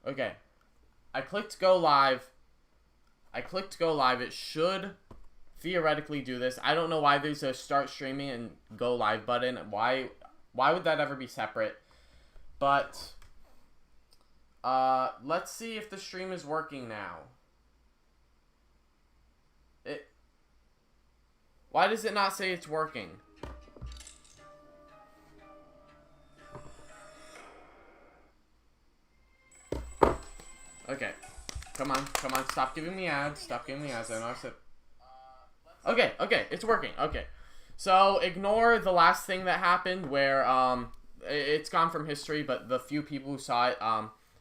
Okay. I clicked go live. It should theoretically do this. I don't know why there's a start streaming and go live button. Why would that ever be separate? But let's see if the stream is working now. Why does it not say it's working? Okay. Come on. Stop giving me ads. I know I said... Okay, it's working. Okay. So, ignore the last thing that happened where, it's gone from history, but the few people who saw it,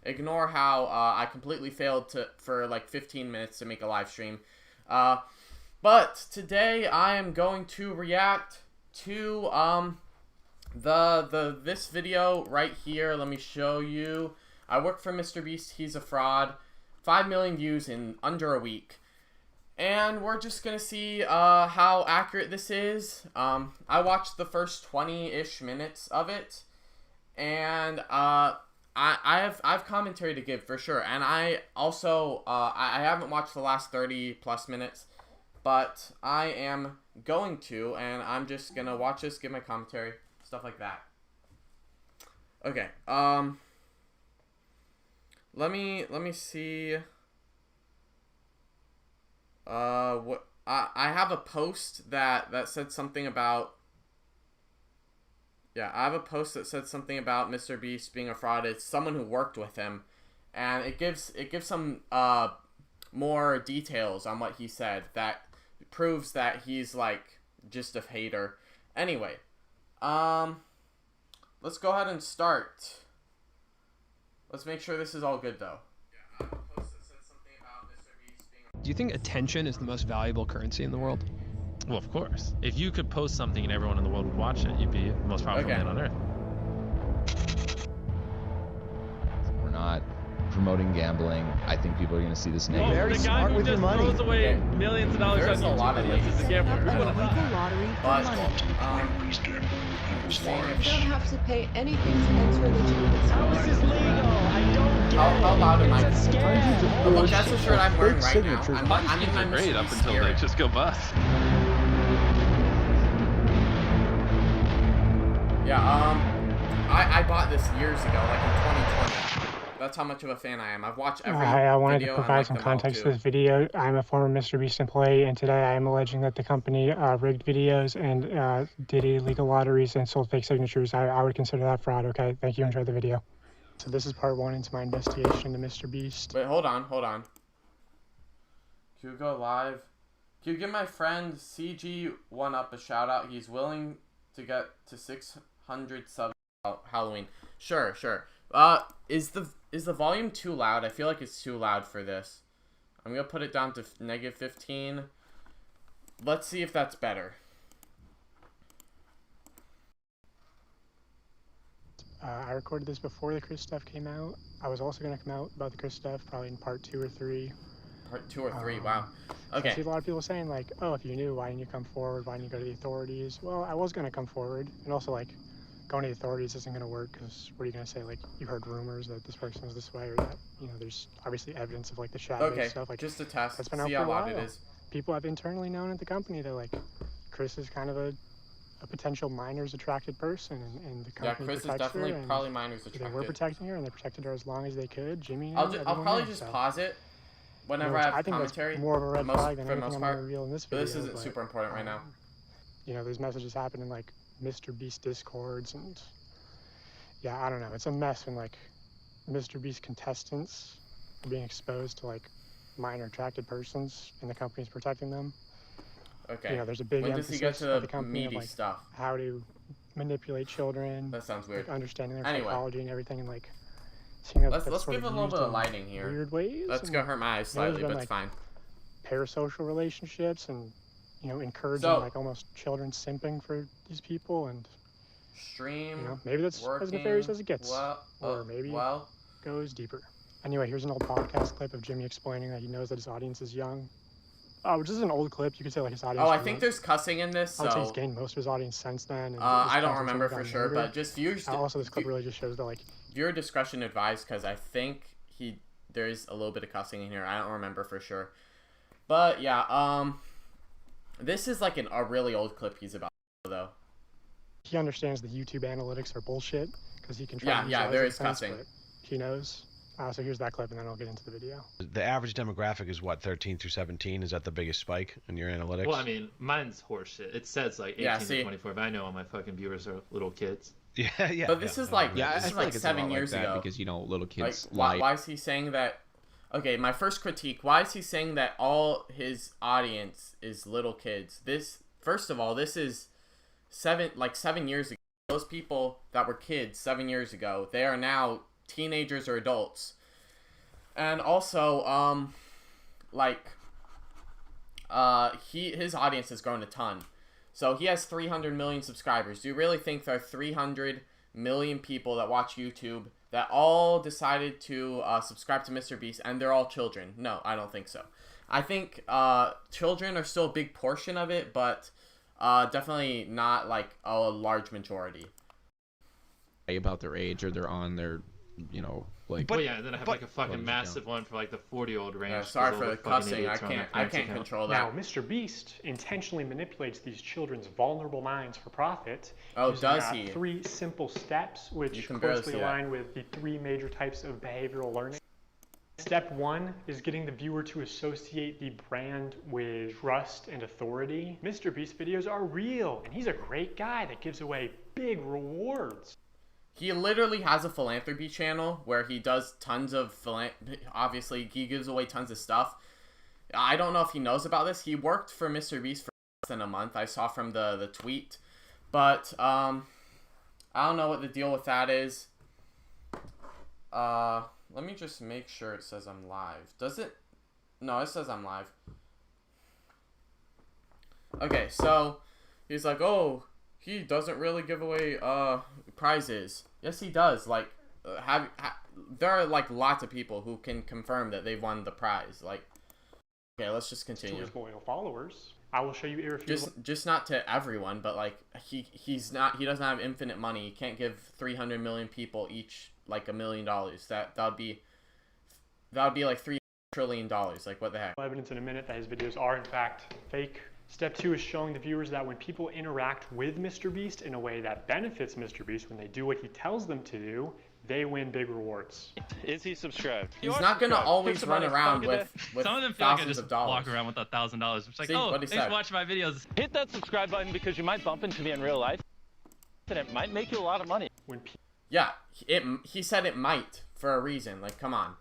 ignore how, I completely failed for like 15 minutes to make a live stream. But today I am going to react to, this video right here. Let me show you. I work for MrBeast. He's a fraud. 5 million views in under a week. And we're just going to see how accurate this is. I watched the first 20-ish minutes of it. And I have commentary to give for sure. And I also, I haven't watched the last 30 plus minutes. But I am going to. And I'm just going to watch this, give my commentary, stuff like that. Okay. Let me see. What I have a post that said something about. Yeah, I have a post that said something about MrBeast being a fraud. It's someone who worked with him, and it gives some more details on what he said that proves that he's like just a hater. Anyway, let's go ahead and start. Let's make sure this is all good, though. Yeah, I have a post that said something about MrBeast being... Do you think attention is the most valuable currency in the world? Well, of course. If you could post something and everyone in the world would watch it, you'd be the most powerful man on earth. We're not promoting gambling. I think people are going to see this negative. Very smart with your money. Throws away millions of dollars on YouTube. There's a lot of ladies. A gambler. You don't have to pay anything to enter religion. How is this legal? I don't get it. How loud am I? It's a scam. Look, that's the shirt I'm wearing right now. I'm in my great up MrBeast until spirit. they just go bust. Yeah, I bought this years ago, like in 2020. That's how much of a fan I am. I've watched every video. I wanted to and provide liked some them all, context too. to this video. I'm a former MrBeast employee, and today I am alleging that the company rigged videos and did illegal lotteries and sold fake signatures. I would consider that fraud, okay? Thank you. Enjoy the video. So this is part 1 into my investigation into MrBeast. Wait, hold on. Can you go live? Can you give my friend CG1up a shout out? He's willing to get to 600 subs Halloween. Sure. Is the volume too loud? I feel like it's too loud for this. I'm gonna put it down to -15. Let's see if that's better. I recorded this before the Chris stuff came out. I was also going to come out about the Chris stuff probably in part 2 or 3. Part 2 or 3, wow. I Okay. see a lot of people saying like, oh, if you knew, why didn't you come forward? Why didn't you go to the authorities? Well, I was going to come forward. And also like, going to the authorities isn't going to work because what are you going to say? Like, you heard rumors that this person was this way or that, you know, there's obviously evidence of like the shadow stuff. Like, just a test. that's been See out how for a loud while. it is. People have internally known at the company that like Chris is kind of a potential minors attracted person, and the company Chris is protects definitely her, and probably minors they attracted. were protecting her, and they protected her as long as they could. Jimmy, I'll probably just pause it whenever I have think commentary. that's more of a red flag than for the anything most I'm part. going to reveal in this But video. this isn't super important right now. You know, there's messages happening in like MrBeast discords, and yeah, I don't know. It's a mess when like MrBeast contestants are being exposed to like minor attracted persons, and the company's protecting them. Okay. You know, there's a big When does he get emphasis to of the company of meaty like stuff? how to manipulate children. That sounds weird. Like understanding their Anyway. psychology and everything, and like seeing that Let's that's give sort it a of little used bit of in lighting here. weird ways. That's and gonna hurt my eyes there's slightly, been, but it's like, fine. parasocial relationships, and you know, encouraging So- like almost children simping for these people, and Stream. you know, maybe that's as nefarious as it gets, or maybe goes deeper. Anyway, here's an old podcast clip of Jimmy explaining that he knows that his audience is young. Oh, which is an old clip. You could say like his audience. Oh, I think there's cussing in this, I would say he's so gained most of his audience since then. And I don't remember for sure, younger. but just viewers. Also, this clip really just shows that like Viewer discretion advised, because I think there is a little bit of cussing in here. I don't remember for sure. But yeah, this is like a really old clip he's about though. He understands the YouTube analytics are bullshit because he can try to there is cussing. but he knows. So here's that clip, and then I'll get into the video. The average demographic is what, 13 through 17? Is that the biggest spike in your analytics? Well, I mean, mine's horseshit. It says like 18 to 24, but I know all my fucking viewers are little kids. Yeah. But this is like I this is feel like it's a 7 lot years like that ago. because, you know, little kids Like, why is he saying that? Okay, my first critique. Why is he saying that all his audience is little kids? First of all, this is 7 years ago. Those people that were kids 7 years ago, they are now teenagers or adults. And also, his audience has grown a ton. So he has 300 million subscribers. Do you really think there are 300 million people that watch YouTube that all decided to subscribe to MrBeast and they're all children? No, I don't think so. I think children are still a big portion of it, but definitely not like a large majority. About their age, or they're on their, you know, like. But yeah, then I have like a fucking massive one for like the 40-year-old range. Yeah, sorry for the cussing. I can't control that. Now, MrBeast intentionally manipulates these children's vulnerable minds for profit. Oh, using, does he? 3 simple steps, which can barely closely see align with the 3 major types of behavioral learning. Step 1 is getting the viewer to associate the brand with trust and authority. MrBeast videos are real, and he's a great guy that gives away big rewards. He literally has a philanthropy channel where he does tons of obviously, he gives away tons of stuff. I don't know if he knows about this. He worked for MrBeast for less than a month. I saw from the tweet. But, I don't know what the deal with that is. Let me just make sure it says I'm live. Does it? No, it says I'm live. Okay, so he's like, oh, he doesn't really give away prizes. Yes, he does. Like, there are like lots of people who can confirm that they've won the prize. Like, okay, let's just continue. To his loyal followers, I will show you irrefutable. Just not to everyone, but like he doesn't have infinite money. He can't give 300 million people each like $1 million. That would be like $3 trillion. Like, what the heck? Evidence in a minute that his videos are in fact fake. Step 2 is showing the viewers that when people interact with MrBeast in a way that benefits MrBeast, when they do what he tells them to do, they win big rewards. Is he subscribed? He's not gonna always run around with some of them feel like I thousands just of dollars. walk around with $1,000. It's like, See, oh, what he thanks said. for watching my videos. Hit that subscribe button because you might bump into me in real life, and it might make you a lot of money. Yeah, he said it might for a reason. Like, come on.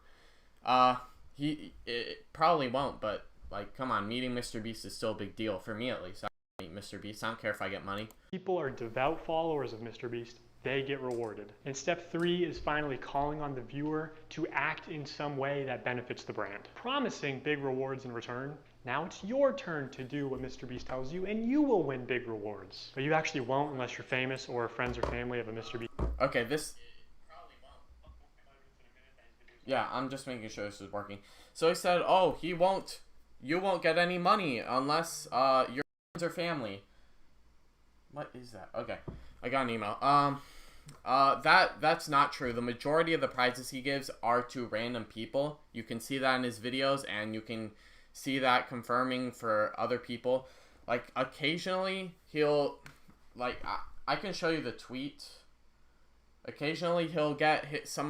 It probably won't, but like, come on, meeting MrBeast is still a big deal for me at least. I meet MrBeast. I don't care if I get money. People are devout followers of MrBeast. They get rewarded. And step 3 is finally calling on the viewer to act in some way that benefits the brand, promising big rewards in return. Now it's your turn to do what MrBeast tells you, and you will win big rewards. But you actually won't unless you're famous or friends or family of a MrBeast. Okay, this. Yeah, I'm just making sure this is working. So he said, oh, you won't get any money unless your friends or family. What is that? Okay, I got an email. That's not true. The majority of the prizes he gives are to random people. You can see that in his videos, and you can see that confirming for other people. Like, occasionally he'll, like, I can show you the tweet. Occasionally he'll get some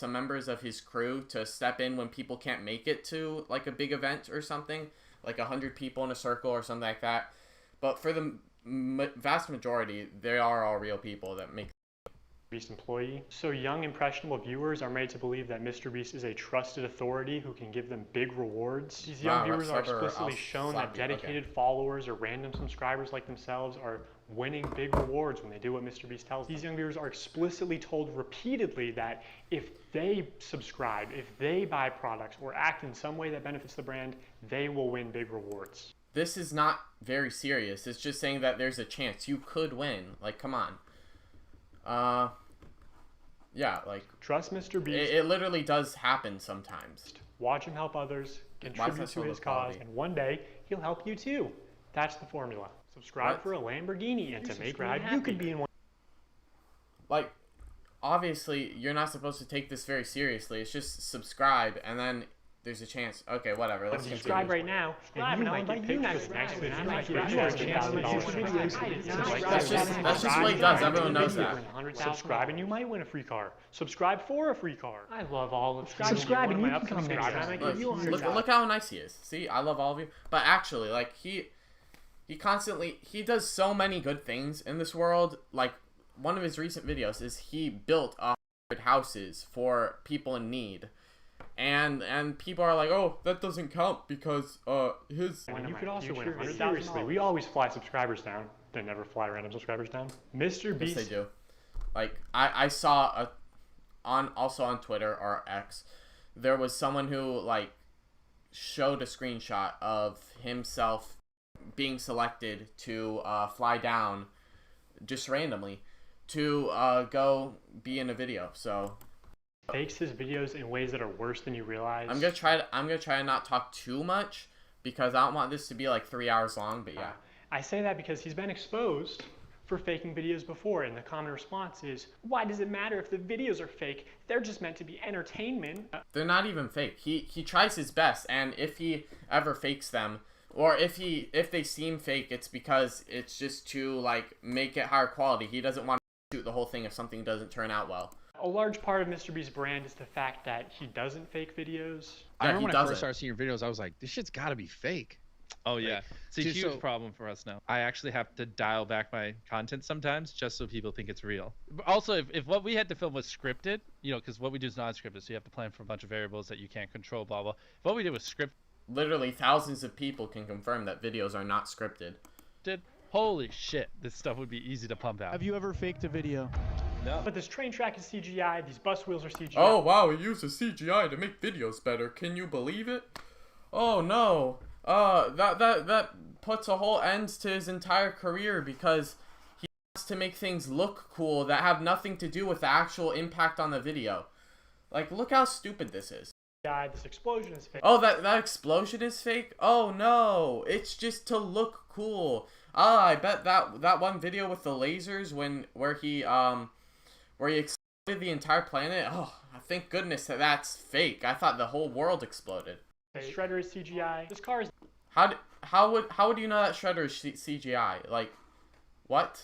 members of his crew to step in when people can't make it to like a big event or something, like 100 people in a circle or something like that. But for the vast majority, they are all real people that make MrBeast employee. So young impressionable viewers are made to believe that MrBeast is a trusted authority who can give them big rewards. These young viewers are explicitly shown that dedicated followers or random subscribers like themselves are winning big rewards when they do what MrBeast tells them. These young viewers are explicitly told repeatedly that if they subscribe, if they buy products or act in some way that benefits the brand, they will win big rewards. This is not very serious. It's just saying that there's a chance you could win. Like, come on. Yeah, like, trust MrBeast. It literally does happen sometimes. Watch him help others, contribute to his cause, and one day he'll help you too. That's the formula. Subscribe for a Lamborghini, and to make ride, you could be in one. Like, obviously you're not supposed to take this very seriously. It's just subscribe, and then there's a chance. Okay, whatever. Let's Subscribe right now. And you might get pictures next to it. You might get That's just what he does. Everyone knows that. Subscribe and you might win a free car. Subscribe for a free car. I love all of you. Subscribe and you can come next time. Look how nice he is. See, I love all of you. But actually, like, he does so many good things in this world. Like, one of his recent videos is he built 100 houses for people in need. And people are like, oh, that doesn't count because his. You could also win $100,000. Seriously, we always fly subscribers down. They never fly random subscribers down. MrBeast. Yes, they do. Like I saw also on Twitter or X, there was someone who like showed a screenshot of himself being selected to fly down just randomly to go be in a video. So fakes his videos in ways that are worse than you realize. I'm gonna try to not talk too much because I don't want this to be like 3 hours long. But yeah, I say that because he's been exposed for faking videos before, and the common response is, why does it matter if the videos are fake? They're just meant to be entertainment. They're not even fake. He tries his best, and if he ever fakes them, or if they seem fake, it's because it's just to like make it higher quality. He doesn't want to shoot the whole thing if something doesn't turn out well. A large part of MrBeast's brand is the fact that he doesn't fake videos. I remember when I first started seeing your videos, I was like, this shit's got to be fake. Oh yeah, it's a huge problem for us now. I actually have to dial back my content sometimes just so people think it's real. But also, if what we had to film was scripted, you know, because what we do is non-scripted, so you have to plan for a bunch of variables that you can't control, blah blah. If what we did was scripted, literally thousands of people can confirm that videos are not scripted. Holy shit, this stuff would be easy to pump out. Have you ever faked a video? No. But this train track is CGI, these bus wheels are CGI. Oh wow, he uses CGI to make videos better. Can you believe it? Oh no. That puts a whole end to his entire career because he wants to make things look cool that have nothing to do with the actual impact on the video. Like, look how stupid this is. This explosion is fake. Oh, that explosion is fake? Oh no, it's just to look cool. I bet that one video with the lasers where he exploded the entire planet. Oh, thank goodness that's fake. I thought the whole world exploded. Shredder is CGI. This car is. How would you know that Shredder is CGI? Like, what?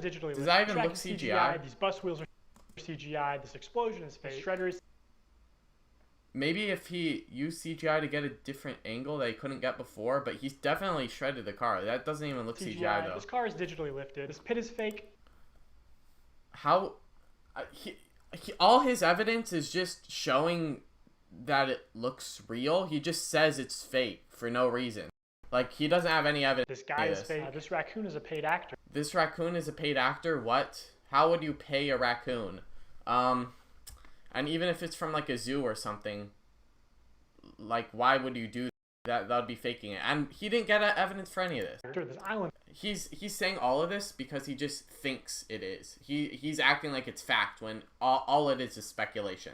Digitally. Does that even look CGI? These bus wheels are CGI. This explosion is fake. Shredder is. Maybe if he used CGI to get a different angle that he couldn't get before, but he's definitely shredded the car. That doesn't even look CGI though. This car is digitally lifted. This pit is fake. How? All his evidence is just showing that it looks real. He just says it's fake for no reason. Like, he doesn't have any evidence. This guy is fake. This raccoon is a paid actor. This raccoon is a paid actor? What? How would you pay a raccoon? And even if it's from like a zoo or something, like, why would you do that? That would be faking it. And he didn't get evidence for any of this. This island. He's saying all of this because he just thinks it is. He's acting like it's fact when all it is speculation.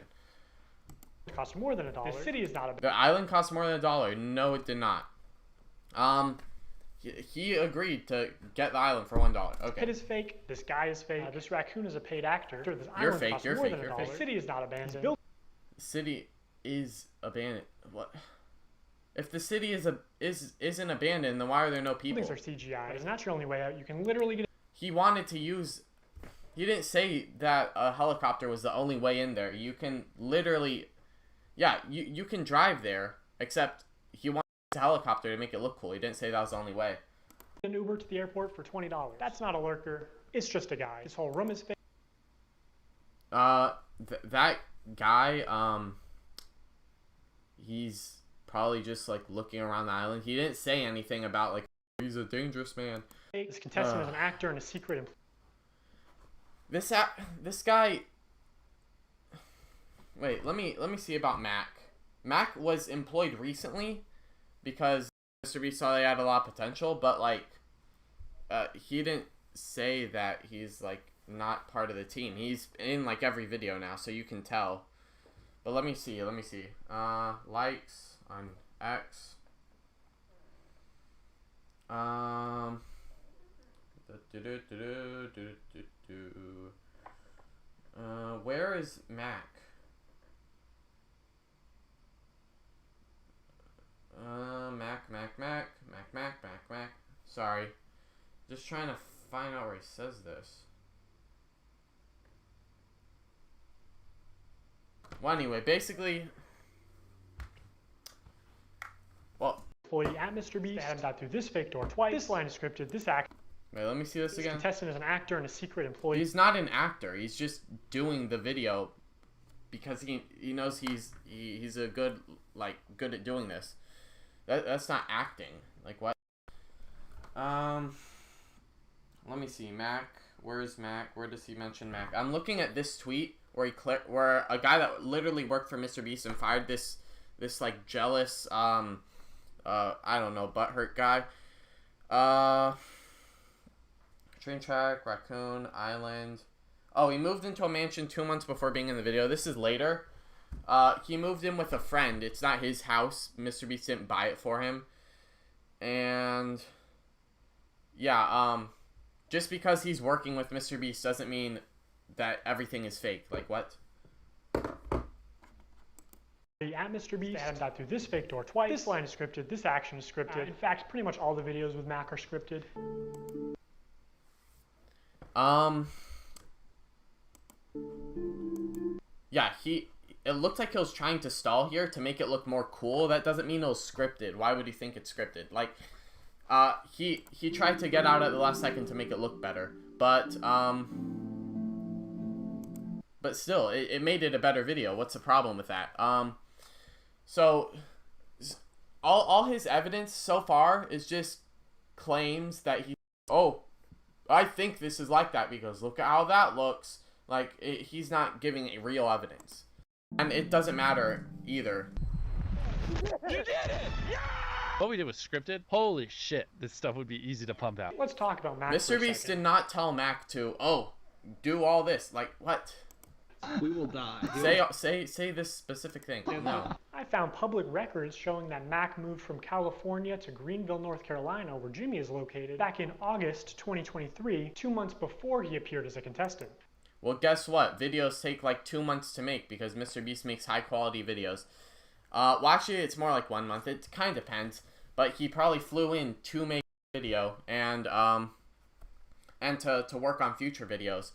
It costs more than $1. The city is not a. The island cost more than $1. No, it did not. He agreed to get the island for $1. Okay. Pit is fake. This guy is fake. This raccoon is a paid actor. This You're fake. You're fake. You're fake. The city is not abandoned. The city is abandoned. What? If the city isn't abandoned, then why are there no people? Things are CGI. It's not your only way out. You can literally get. He wanted to use. He didn't say that a helicopter was the only way in there. You can literally, yeah, you can drive there. Except he wanted a helicopter to make it look cool. He didn't say that was the only way. An Uber to the airport for $20. That's not a lurker. It's just a guy. This whole room is fake. That guy, he's probably just like looking around the island. He didn't say anything about like he's a dangerous man. This contestant is an actor and a secret. This guy. Wait, let me see about Mac. Mac was employed recently because MrBeast saw they had a lot of potential, but like, he didn't say that he's like not part of the team. He's in like every video now, so you can tell. But let me see. Likes on X. Where is Mac? Mac. Sorry. Just trying to find out where he says this. Well, anyway, basically... Well... Employee at MrBeast. Adam got through this fake door twice. This line is scripted. This act... Wait, let me see this again. Contestant is an actor and a secret employee. He's not an actor. He's just doing the video because he knows he's a good at doing this. That's not acting. Like what? Let me see. Mac. Where's Mac? Where does he mention Mac? I'm looking at this tweet where where a guy that literally worked for MrBeast and fired this like jealous I don't know, butthurt guy. Train track, raccoon, island. Oh, he moved into a mansion 2 months before being in the video. This is later. He moved in with a friend. It's not his house. MrBeast didn't buy it for him. And yeah, just because he's working with MrBeast doesn't mean that everything is fake. Like what? At MrBeast, Adam got through this fake door twice. This line is scripted. This action is scripted. In fact, pretty much all the videos with Mac are scripted. Yeah, it looked like he was trying to stall here to make it look more cool. That doesn't mean it was scripted. Why would he think it's scripted? Like, he tried to get out at the last second to make it look better. But still, it made it a better video. What's the problem with that? So, all his evidence so far is just claims that oh, I think this is like that because look at how that looks. Like, he's not giving a real evidence. And it doesn't matter either. You did it! Yeah! What we did was scripted. Holy shit, this stuff would be easy to pump out. Let's talk about Mac. MrBeast did not tell Mac to, do all this. Like, what? We will die. Say this specific thing. No. I found public records showing that Mac moved from California to Greenville, North Carolina, where Jimmy is located, back in August 2023, 2 months before he appeared as a contestant. Well, guess what? Videos take like 2 months to make because MrBeast makes high quality videos. Well, actually, it's more like 1 month. It kind of depends. But he probably flew in to make a video and to work on future videos.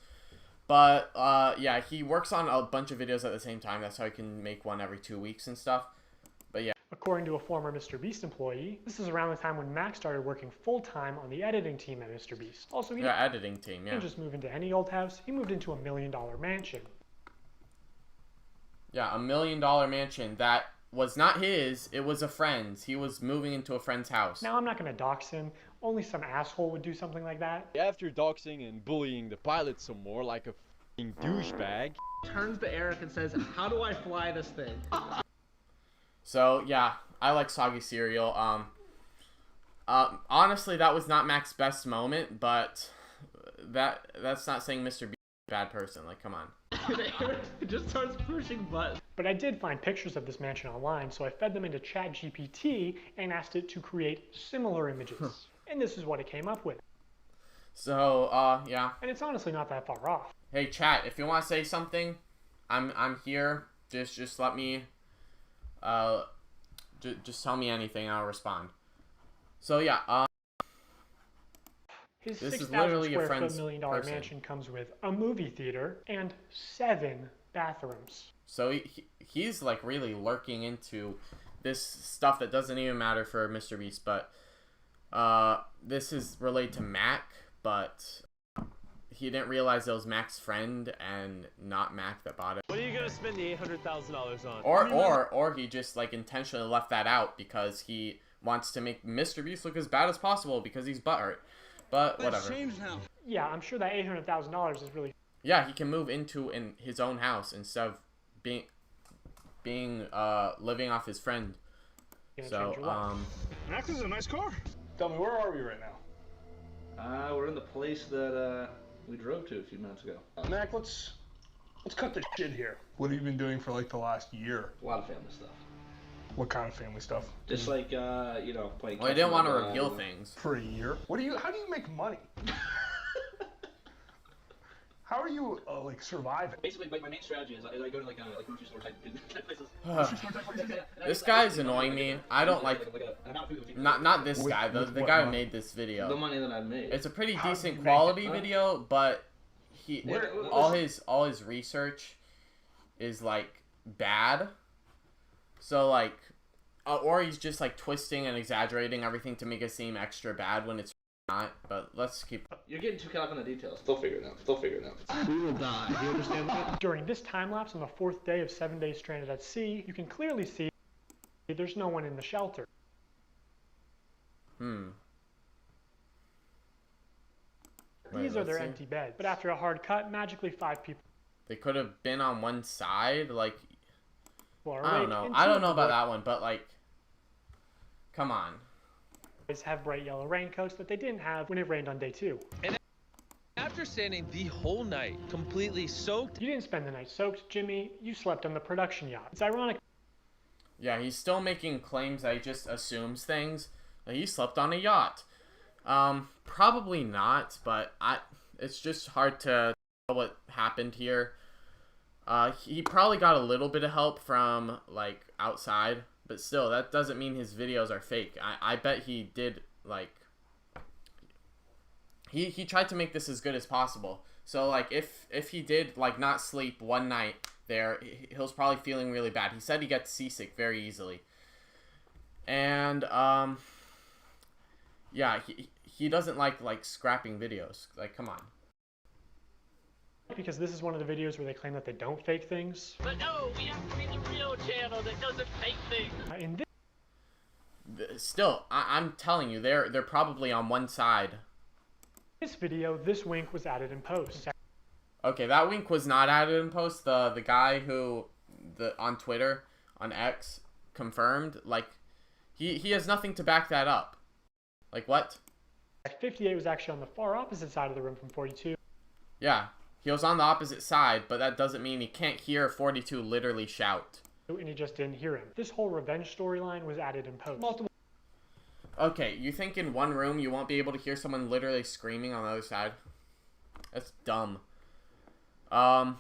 But, yeah, he works on a bunch of videos at the same time. That's how he can make one every 2 weeks and stuff. But, yeah. According to a former MrBeast employee, this is around the time when Mac started working full-time on the editing team at MrBeast. Also, editing team, yeah. He didn't just move into any old house. He moved into $1 million mansion. Yeah, $1 million mansion that was not his. It was a friend's. He was moving into a friend's house. Now, I'm not going to dox him. Only some asshole would do something like that. After doxing and bullying the pilot some more like a f***ing douchebag, turns to Eric and says, how do I fly this thing? So, yeah, I like soggy cereal. Honestly, that was not Mac's best moment, but that's not saying MrBeast is a bad person. Like, come on. It just starts pushing buttons. But I did find pictures of this mansion online, so I fed them into ChatGPT and asked it to create similar images. And this is what it came up with. So, yeah. And it's honestly not that far off. Hey, chat, if you want to say something, I'm here. Just let me... just tell me anything, I'll respond. So yeah, his 6,000 square foot $1 million mansion comes with a movie theater and 7 bathrooms. So he's like really lurking into this stuff that doesn't even matter for MrBeast, but this is related to Mac, but he didn't realize it was Mac's friend and not Mac that bought it. What are you gonna spend the $800,000 on? Or he just like intentionally left that out because he wants to make MrBeast look as bad as possible because he's butthurt. But whatever. Now. Yeah, I'm sure that $800,000 is really. Yeah, he can move into his own house instead of being living off his friend. So Max is a nice car. Tell me, where are we right now? We're in the place that we drove to a few minutes ago. Mac, let's cut the shit here. What have you been doing for like the last year? A lot of family stuff. What kind of family stuff? Just like playing. Well, I didn't want to reveal things. For a year? How do you make money? How are you like surviving? Basically, like my main strategy is I go to like grocery store type places. This guy's annoying me. I don't like. Not this guy. The guy who made this video. The money that I made. It's a pretty decent quality video, but all his research is like bad. So like, or he's just like twisting and exaggerating everything to make it seem extra bad when it's not. But let's keep. You're getting too caught up in the details. They'll figure it out. They'll figure it out. We will die. Do you understand that? During this time lapse on the 4th day of 7 days stranded at sea, you can clearly see there's no one in the shelter. These are their empty beds. But after a hard cut, magically 5 people. They could have been on one side, like. I don't know. I don't know about that one, but like, come on. Have bright yellow raincoats that they didn't have when it rained on day 2. And after standing the whole night completely soaked. You didn't spend the night soaked, Jimmy. You slept on the production yacht. It's ironic. Yeah, he's still making claims that he just assumes things. Like he slept on a yacht. Probably not, but it's just hard to know what happened here. He probably got a little bit of help from like outside, but still, that doesn't mean his videos are fake. I bet he did like he tried to make this as good as possible. So like if he did like not sleep one night there, he was probably feeling really bad. He said he gets seasick very easily, and yeah, he doesn't like scrapping videos. Like, come on. Because this is one of the videos where they claim that they don't fake things. But no, we have to be the real channel that doesn't fake things. Still, I'm telling you, they're probably on one side. This video, this wink was added in post. Okay, that wink was not added in post. The guy who on Twitter, on X, confirmed, like, he has nothing to back that up. Like, what? 58 was actually on the far opposite side of the room from 42. Yeah, he was on the opposite side, but that doesn't mean he can't hear 42 literally shout. And he just didn't hear him. This whole revenge storyline was added in post. Okay, you think in one room you won't be able to hear someone literally screaming on the other side? That's dumb. And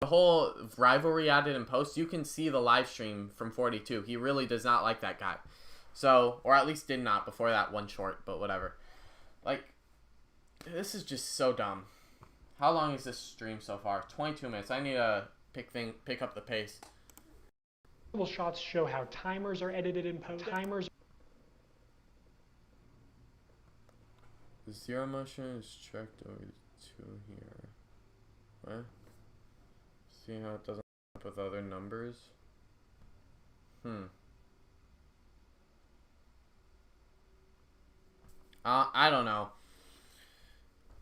the whole rivalry added in post, you can see the live stream from 42. He really does not like that guy. So, or at least did not before that one short, but whatever. Like, this is just so dumb. How long is this stream so far? 22 minutes. I need to pick up the pace. Shots show how timers are edited in post. The zero motion is checked over to here. What? See how it doesn't up with other numbers? I don't know.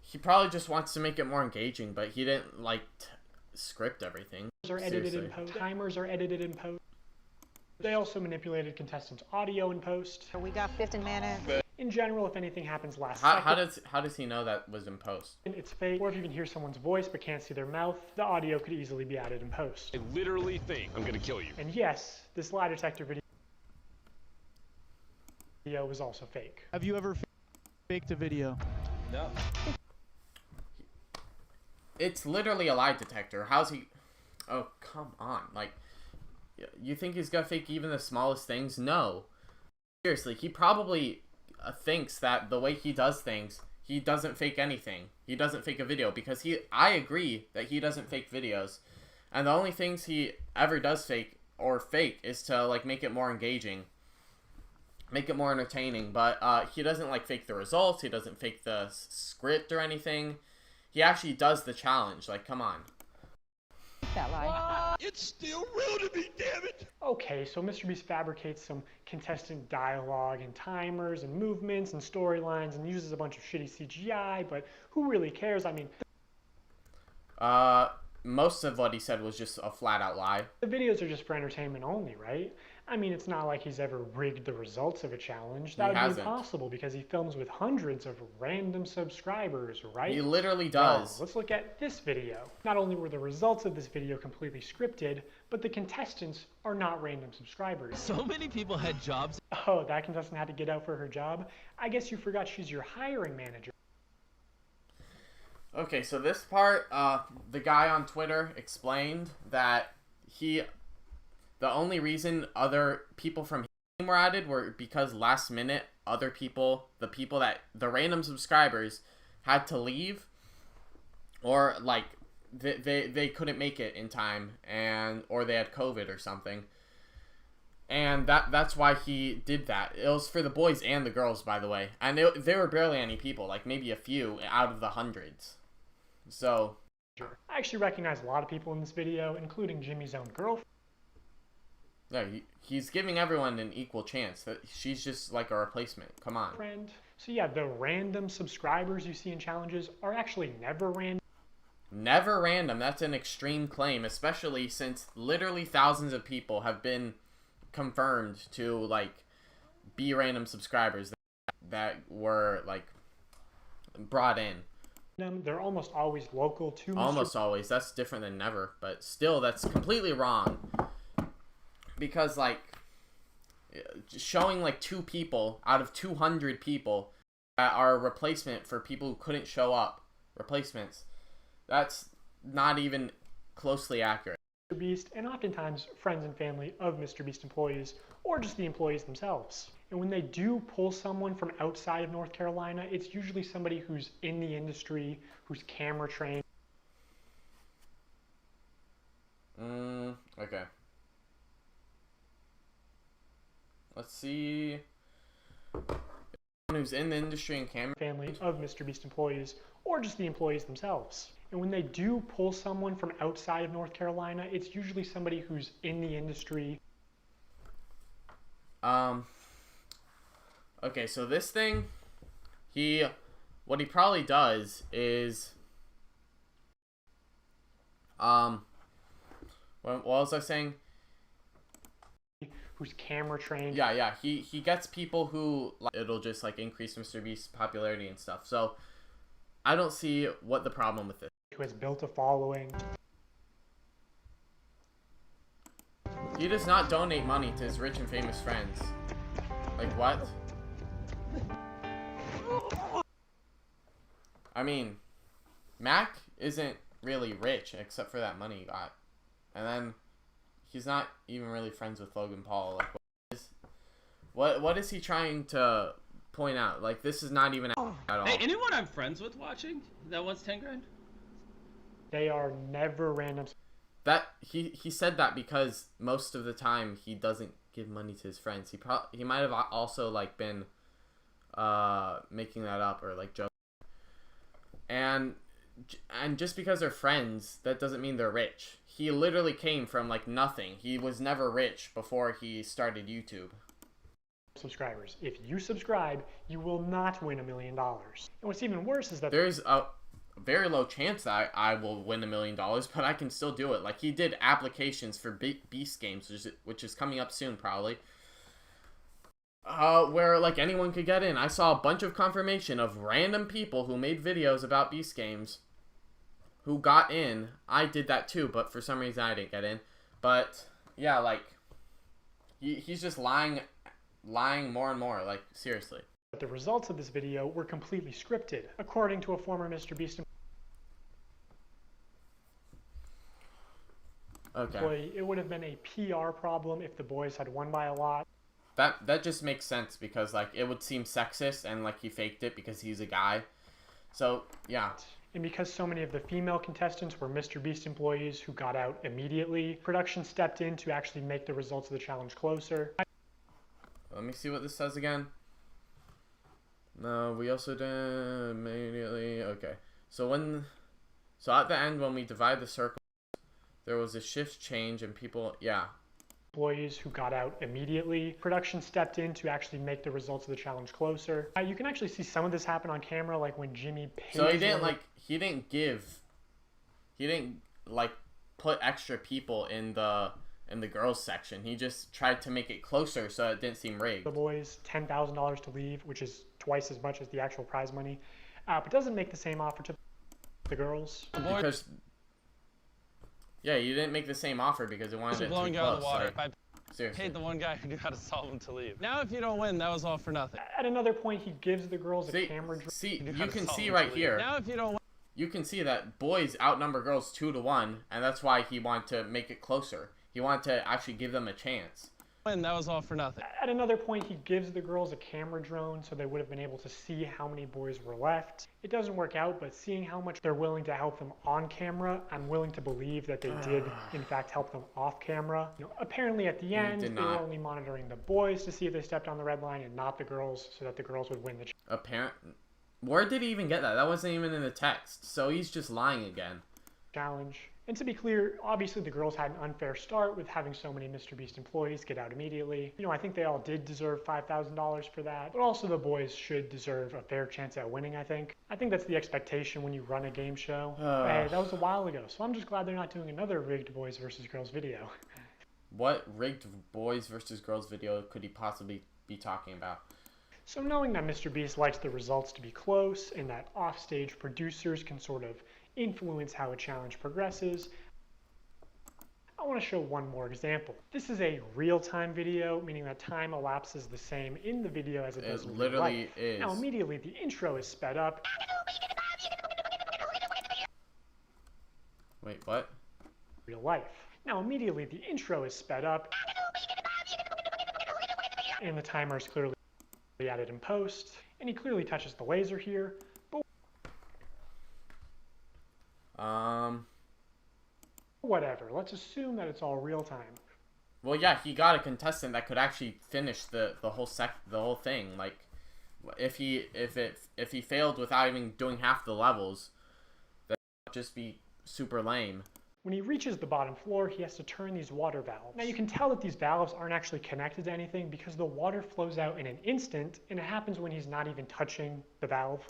He probably just wants to make it more engaging, but he didn't like script everything. Timers are edited in post. They also manipulated contestants' audio in post. So we got 15 minutes. In general, if anything happens last second, how does he know that was in post? It's fake. Or if you can hear someone's voice but can't see their mouth, the audio could easily be added in post. I literally think I'm gonna kill you. And yes, this lie detector video was also fake. Have you ever faked a video? No. It's literally a lie detector. How's he? Oh, come on. Like, you think he's gonna fake even the smallest things? No. Seriously, he probably thinks that the way he does things, he doesn't fake anything. He doesn't fake a video because I agree that he doesn't fake videos. And the only things he ever does fake is to like make it more engaging. Make it more entertaining, but he doesn't like fake the results. He doesn't fake the script or anything. He actually does the challenge. Like, come on. That lie. It's still real to me, damn it! Okay, so MrBeast fabricates some contestant dialogue and timers and movements and storylines and uses a bunch of shitty CGI, but who really cares? I mean... most of what he said was just a flat-out lie. The videos are just for entertainment only, right? I mean, it's not like he's ever rigged the results of a challenge. That would be impossible because he films with hundreds of random subscribers, right? He literally does. Well, let's look at this video. Not only were the results of this video completely scripted, but the contestants are not random subscribers. So many people had jobs. Oh, that contestant had to get out for her job? I guess you forgot she's your hiring manager. Okay, so this part, the guy on Twitter explained that the only reason other people from his team were added were because last minute other people, the random subscribers had to leave, or like they couldn't make it in time, or they had COVID or something. And that's why he did that. It was for the boys and the girls, by the way. And there were barely any people, like maybe a few out of the hundreds. So, I actually recognize a lot of people in this video, including Jimmy's own girlfriend. Yeah, he's giving everyone an equal chance. That she's just like a replacement. Come on. So yeah, the random subscribers you see in challenges are actually never random. Never random. That's an extreme claim, especially since literally thousands of people have been confirmed to like be random subscribers that were like brought in. They're almost always local to almost always. That's different than never, but still that's completely wrong, because like showing like 2 people out of 200 people that are a replacement for people who couldn't show up, replacements, that's not even closely accurate. MrBeast, and oftentimes friends and family of MrBeast employees, or just the employees themselves. And when they do pull someone from outside of North Carolina, it's usually somebody who's in the industry, who's camera trained. Okay. Let's see. Who's in the industry and camera. Family of MrBeast employees, or just the employees themselves. And when they do pull someone from outside of North Carolina, it's usually somebody who's in the industry. Okay, so this thing, what he probably does is, what was I saying? Who's camera trained. Yeah, he gets people who, it'll just like increase MrBeast's popularity and stuff. So, I don't see what the problem with this. Who has built a following. He does not donate money to his rich and famous friends. Like, what? I mean, Mac isn't really rich except for that money he got. And then he's not even really friends with Logan Paul. Like, what is he trying to point out? Like, this is not even at all. Hey, anyone I'm friends with watching that wants 10 grand? They are never random. That he said that because most of the time he doesn't give money to his friends. He might have also like been making that up or like joking. And just because they're friends, that doesn't mean they're rich. He literally came from like nothing. He was never rich before he started YouTube. Subscribers. If you subscribe, you will not win $1 million. And what's even worse is that there's a very low chance that I will win $1 million, but I can still do it. Like, he did applications for Beast games, which is coming up soon probably, where like anyone could get in. I saw a bunch of confirmation of random people who made videos about Beast games who got in. I did that too, but for some reason I didn't get in. But yeah, like he's just lying more and more, like seriously. But the results of this video were completely scripted, according to a former MrBeast employee. It would have been a PR problem if the boys had won by a lot. That just makes sense because like it would seem sexist and like he faked it because he's a guy. So yeah. And because so many of the female contestants were MrBeast employees who got out immediately, production stepped in to actually make the results of the challenge closer. Let me see what this says again. No, we also did immediately. Okay. So at the end when we divide the circle, there was a shift change and people, yeah. Employees who got out immediately. Production stepped in to actually make the results of the challenge closer. You can actually see some of this happen on camera, like when Jimmy paid. So he didn't like put extra people in the girls section. He just tried to make it closer so it didn't seem rigged. The boys $10,000 to leave, which is twice as much as the actual prize money, but doesn't make the same offer to the girls. Because yeah, you didn't make the same offer because it wanted it blowing too you out of close. the water. Like, I seriously. paid the one guy who knew how to solve them to leave. Now if you don't win, that was all for nothing. At another point, he gives the girls a camera. See, you can see right here. Now if you don't win. you can see that boys outnumber girls 2-1, and that's why he wanted to make it closer. He wanted to actually give them a chance. And that was all for nothing. At another point, he gives the girls a camera drone so they would have been able to see how many boys were left. It doesn't work out, but seeing how much they're willing to help them on camera, I'm willing to believe that they did, in fact, help them off camera. Apparently, at the end, they were only monitoring the boys to see if they stepped on the red line and not the girls, so that the girls would win the Where did he even get that? That wasn't even in the text, so he's just lying again. Challenge. And to be clear, obviously the girls had an unfair start with having so many MrBeast employees get out immediately. I think they all did deserve $5,000 for that, but also the boys should deserve a fair chance at winning, I think. I think that's the expectation when you run a game show. Hey, that was a while ago, so I'm just glad they're not doing another rigged boys versus girls video. What rigged boys versus girls video could he possibly be talking about? So knowing that MrBeast likes the results to be close and that offstage producers can sort of influence how a challenge progresses, I want to show one more example. This is a real-time video, meaning that time elapses the same in the video as it does in real life. Is. Now immediately the intro is sped up. Wait, what? Real life. Now immediately the intro is sped up, and the timer is clearly added in post, and he clearly touches the laser here. Whatever, let's assume that it's all real time. Well, yeah, he got a contestant that could actually finish the whole thing. Like, if he failed without even doing half the levels, that would just be super lame. When he reaches the bottom floor, he has to turn these water valves. Now you can tell that these valves aren't actually connected to anything because the water flows out in an instant, and it happens when he's not even touching the valve.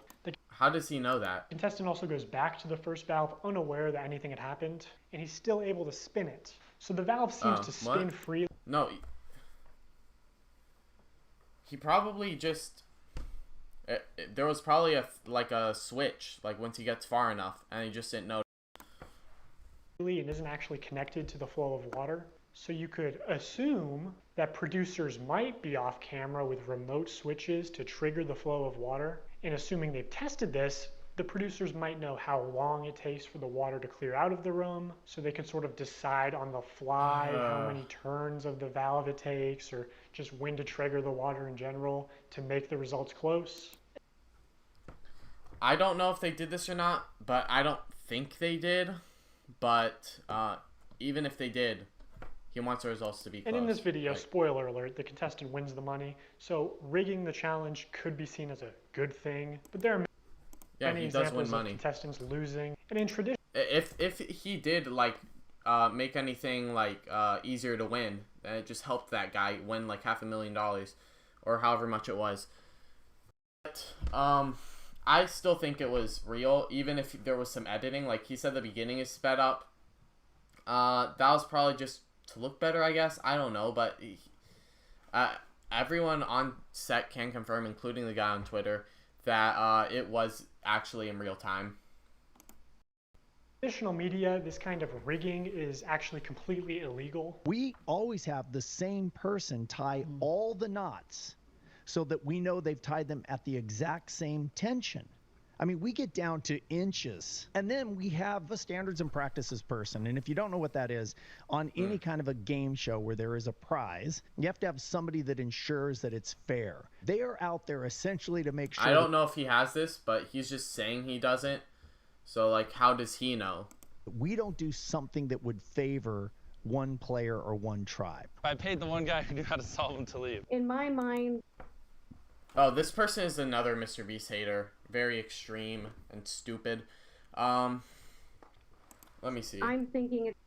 How does he know that? The contestant also goes back to the first valve unaware that anything had happened, and he's still able to spin it. So the valve seems to spin freely. No. He probably just... there was probably a switch, like once he gets far enough, and he just didn't know. And isn't actually connected to the flow of water. So you could assume that producers might be off camera with remote switches to trigger the flow of water. And assuming they've tested this, the producers might know how long it takes for the water to clear out of the room, so they can sort of decide on the fly how many turns of the valve it takes, or just when to trigger the water in general to make the results close. I don't know if they did this or not, but I don't think they did. But even if they did, he wants the results to be close. And in this video, spoiler alert, the contestant wins the money. So rigging the challenge could be seen as a good thing, but there are many examples of contestants losing. And in tradition, if he did make anything easier to win, then it just helped that guy win like $500,000 or however much it was. But, I still think it was real, even if there was some editing. Like he said, the beginning is sped up. That was probably just to look better, I guess. I don't know, but everyone on set can confirm, including the guy on Twitter, that it was actually in real time. Traditional media, this kind of rigging is actually completely illegal. We always have the same person tie all the knots so that we know they've tied them at the exact same tension. I mean, we get down to inches. And then we have a standards and practices person. And if you don't know what that is, on any kind of a game show where there is a prize, you have to have somebody that ensures that it's fair. They are out there essentially to make sure... I don't know if he has this, but he's just saying he doesn't. So, how does he know? We don't do something that would favor one player or one tribe. I paid the one guy who knew how to solve them to leave. In my mind... Oh, this person is another MrBeast hater. Very extreme and stupid. Let me see. I'm thinking it's...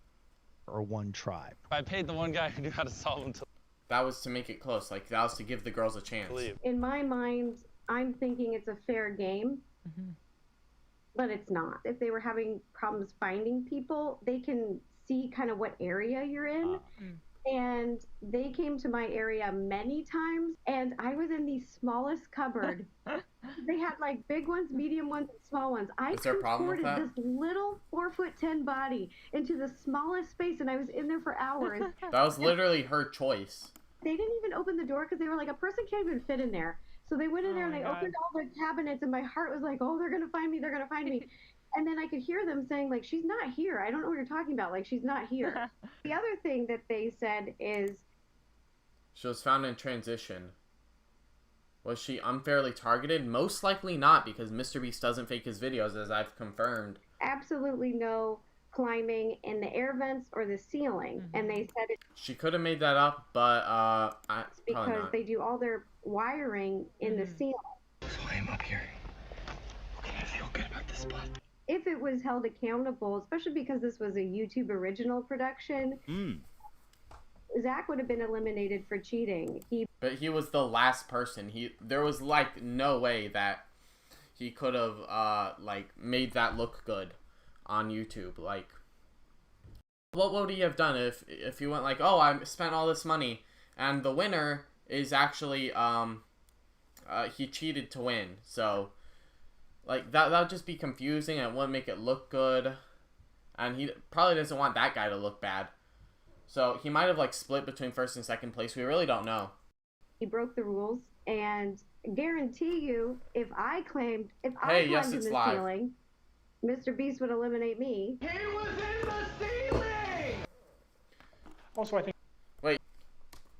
Or one tribe. I paid the one guy who knew how to solve them to... That was to make it close. That was to give the girls a chance. In my mind, I'm thinking it's a fair game. But it's not. If they were having problems finding people, they can see kind of what area you're in. And they came to my area many times, and I was in the smallest cupboard. They had big ones, medium ones, and small ones. I transported this little 4'10" body into the smallest space, and I was in there for hours. That was literally her choice. They didn't even open the door because they were like, a person can't even fit in there. So they went in there and they opened all the cabinets, and my heart was like, oh, they're going to find me, they're going to find me. And then I could hear them saying, like, she's not here. I don't know what you're talking about. Like, she's not here. The other thing that they said is... She was found in transition. Was she unfairly targeted? Most likely not, because MrBeast doesn't fake his videos, as I've confirmed. Absolutely no climbing in the air vents or the ceiling. And they said it... She could have made that up, but because they do all their wiring in the ceiling. So I am up here. Okay, I feel good about this spot. If it was held accountable, especially because this was a YouTube original production, Zach would have been eliminated for cheating. But he was the last person. There was like no way that he could have like made that look good on YouTube. Like, what would he have done if he went like, oh, I spent all this money and the winner is actually he cheated to win. So like that would just be confusing and it wouldn't make it look good. And he probably doesn't want that guy to look bad. So he might have like split between first and second place. We really don't know. He broke the rules, and guarantee you, if I climbed in the ceiling, MrBeast would eliminate me. He was in the ceiling! Also, I think... Wait.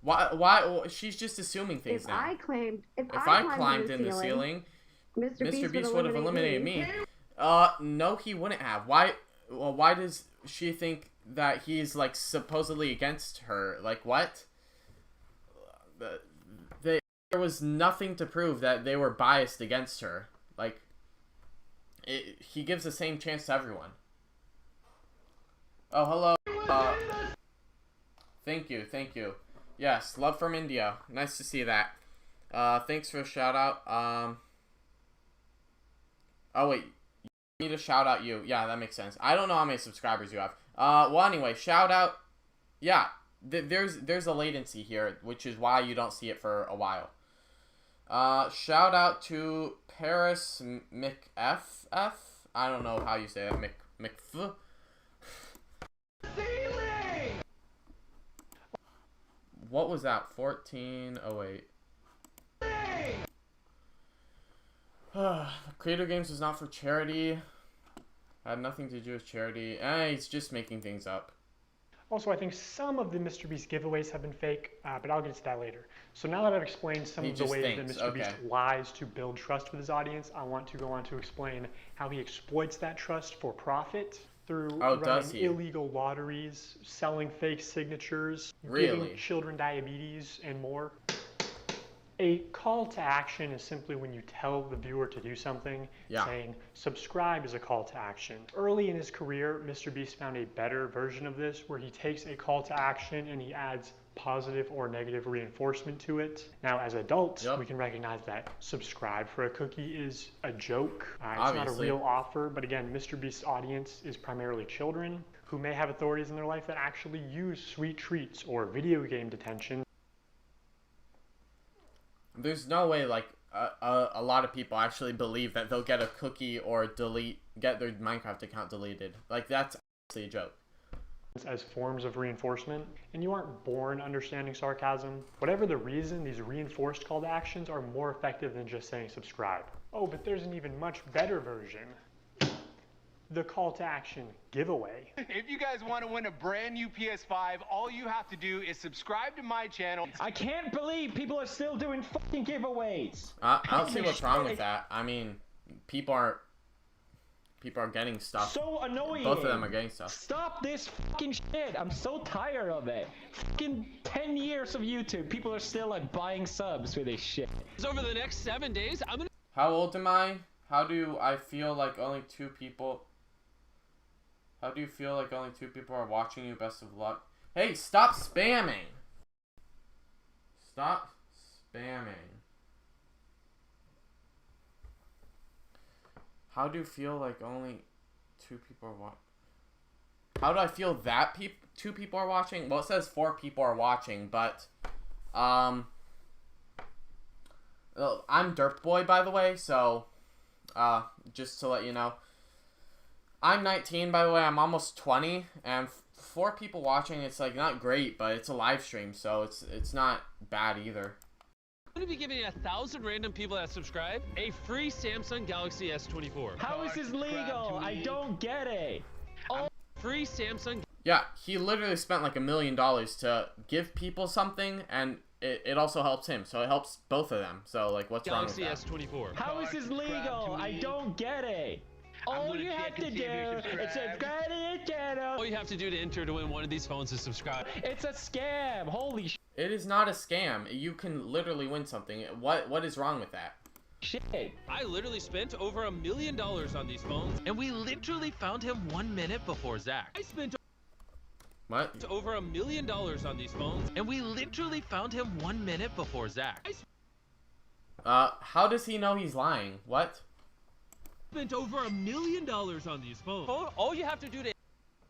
Why? She's just assuming things now. If I climbed in the ceiling, MrBeast would have eliminated me. No, he wouldn't have. Why? Well, why does she think that he's like supposedly against her? Like what? There was nothing to prove that they were biased against her. Like, he gives the same chance to everyone. Oh, hello. Thank you. Yes, love from India. Nice to see that. Thanks for the shout out. Oh wait, you need to shout out you. Yeah, that makes sense. I don't know how many subscribers you have. Well, anyway, shout out. Yeah, there's a latency here, which is why you don't see it for a while. Shout out to Paris McFF. I don't know how you say that. McF. What was that? 1408. Creator Games is not for charity. Had nothing to do with charity. He's just making things up. Also, I think some of the MrBeast giveaways have been fake, but I'll get to that later. So now that I've explained some of the ways that MrBeast lies to build trust with his audience, I want to go on to explain how he exploits that trust for profit through running illegal lotteries, selling fake signatures, giving children diabetes, and more. A call to action is simply when you tell the viewer to do something, saying subscribe is a call to action. Early in his career, MrBeast found a better version of this where he takes a call to action and he adds positive or negative reinforcement to it. Now, as adults, we can recognize that subscribe for a cookie is a joke. It's not a real offer, but again, MrBeast's audience is primarily children who may have authorities in their life that actually use sweet treats or video game detention. There's no way, like, a lot of people actually believe that they'll get a cookie or get their Minecraft account deleted. Like, that's actually a joke. As forms of reinforcement, and you aren't born understanding sarcasm. Whatever the reason, these reinforced call to actions are more effective than just saying subscribe. Oh, but there's an even much better version. The call to action giveaway. If you guys want to win a brand new PS5, all you have to do is subscribe to my channel. I can't believe people are still doing fucking giveaways. I don't see what's wrong with that. I mean, people are getting stuff. So annoying. Both of them are getting stuff. Stop this fucking shit. I'm so tired of it. Fucking 10 years of YouTube. People are still like buying subs for this shit. Over the next 7 days, I'm gonna... How old am I? How do I feel like only 2 people... How do you feel like only 2 people are watching you? Best of luck. Hey, stop spamming! Stop spamming. How do you feel like only 2 people are watching? How do I feel that 2 people are watching? Well, it says 4 people are watching, but... I'm Derp Boy, by the way, so... just to let you know. I'm 19, by the way. I'm almost 20, and 4 people watching, it's like not great, but it's a live stream, so it's not bad either. I'm going to be giving 1,000 random people that subscribe a free Samsung Galaxy S24. How is this legal? I don't get it. Oh, free Samsung. Yeah, he literally spent like $1 million to give people something, and it also helps him. So it helps both of them. So like, what's wrong with that? Galaxy S24. How is this legal? I don't get it. All you have to do is subscribe to the channel. All you have to do to enter to win one of these phones is subscribe. It's a scam. Holy shit. It is not a scam. You can literally win something. What is wrong with that? Shit. I literally spent over $1 million on these phones, and we literally found him 1 minute before Zach. I spent what? Over $1 million on these phones, and we literally found him 1 minute before Zach. How does he know he's lying? What? Spent over $1 million on these phones. All you have to do to...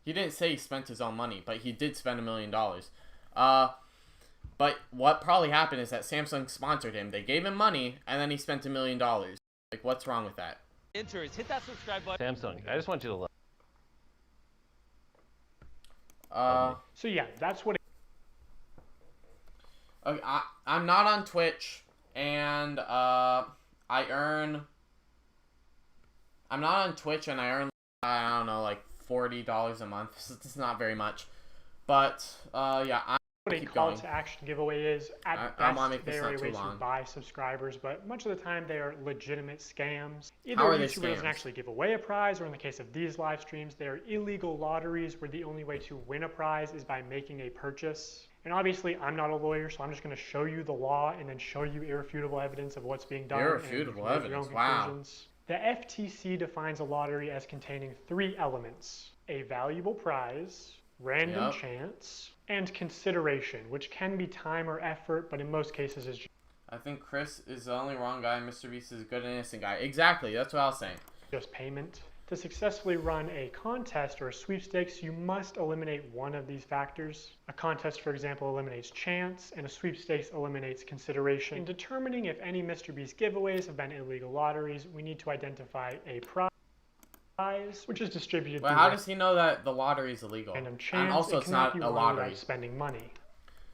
He didn't say he spent his own money, but he did spend $1 million. But what probably happened is that Samsung sponsored him. They gave him money, and then he spent $1 million. Like, what's wrong with that? Enter is hit that subscribe button. Samsung, I just want you to look. So yeah, that's what. Okay, I'm not on Twitch, and I'm not on Twitch, and I earn, I don't know, like $40 a month. It's not very much, but yeah, What a call to action giveaway is. At best, they are a way to long. buy subscribers, but much of the time they are legitimate scams. Either How a are they YouTuber doesn't scams? actually give away a prize, or in the case of these live streams, they are illegal lotteries where the only way to win a prize is by making a purchase. And obviously, I'm not a lawyer, so I'm just going to show you the law and then show you irrefutable evidence of what's being done. Irrefutable and you can make your own evidence, wow. conclusions. The FTC defines a lottery as containing 3 elements: a valuable prize, random Yep. chance, and consideration, which can be time or effort, but in most cases is I think Chris is the only wrong guy. MrBeast is a good and innocent guy. Exactly, that's what I was saying. just payment. To successfully run a contest or a sweepstakes, you must eliminate one of these factors. A contest, for example, eliminates chance, and a sweepstakes eliminates consideration. In determining if any MrBeast giveaways have been illegal lotteries, we need to identify a prize, which is distributed. Well, how does he know that the lottery is illegal? Random chance, And also, it's not a lottery. Without spending money.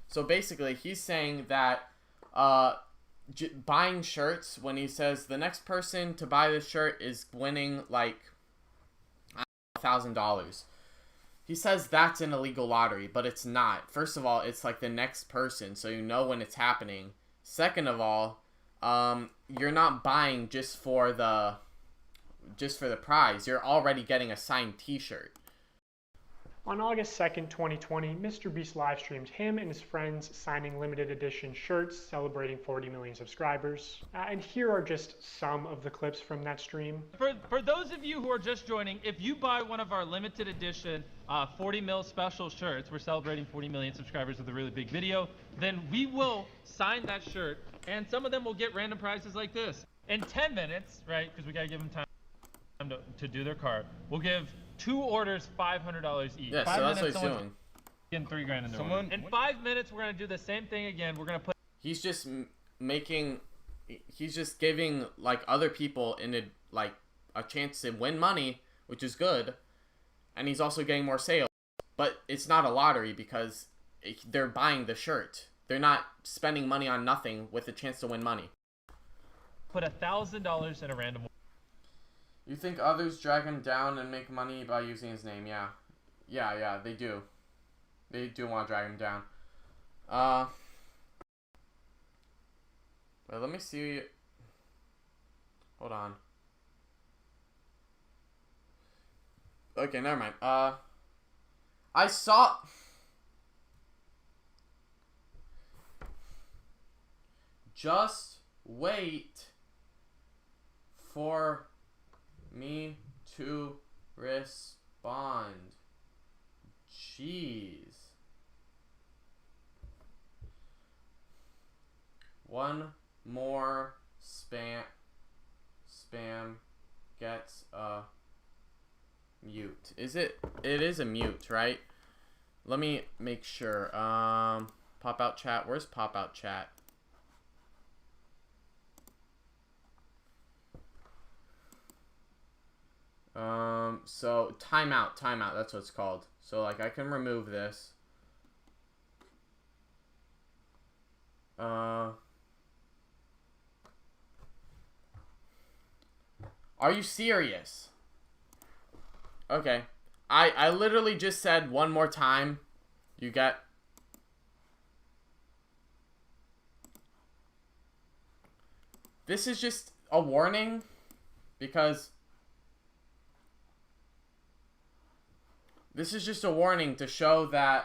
So basically, he's saying that buying shirts, when he says the next person to buy this shirt is winning like $1,000, he says that's an illegal lottery, but it's not. First of all, it's like the next person, so you know when it's happening. Second of all, you're not buying just for the prize. You're already getting a signed t-shirt. On August 2nd, 2020, MrBeast live streamed him and his friends signing limited edition shirts celebrating 40 million subscribers. And here are just some of the clips from that stream. For those of you who are just joining, if you buy one of our limited edition 40 mil special shirts, we're celebrating 40 million subscribers with a really big video, then we will sign that shirt, and some of them will get random prizes like this. In 10 minutes, right, because we gotta give them time to do their card, we'll give 2 orders $500 each. Yeah, so that's what he's doing. Getting $3 grand in there. In 5 minutes, we're gonna do the same thing again. We're gonna put. He's just he's just giving like other people a chance to win money, which is good, and he's also getting more sales. But it's not a lottery because they're buying the shirt. They're not spending money on nothing with a chance to win money. Put $1,000 in a random. You think others drag him down and make money by using his name? Yeah. Yeah, they do. They do want to drag him down. Wait, let me see. Hold on. Okay, never mind. I saw... Just wait for me to respond. Jeez. One more spam gets a mute. Is it? It is a mute, right? Let me make sure. Pop out chat. Where's pop out chat? So timeout, that's what it's called. So like I can remove this. Are you serious? Okay. I literally just said one more time. You get... This is just a warning. Because... This is just a warning to show that,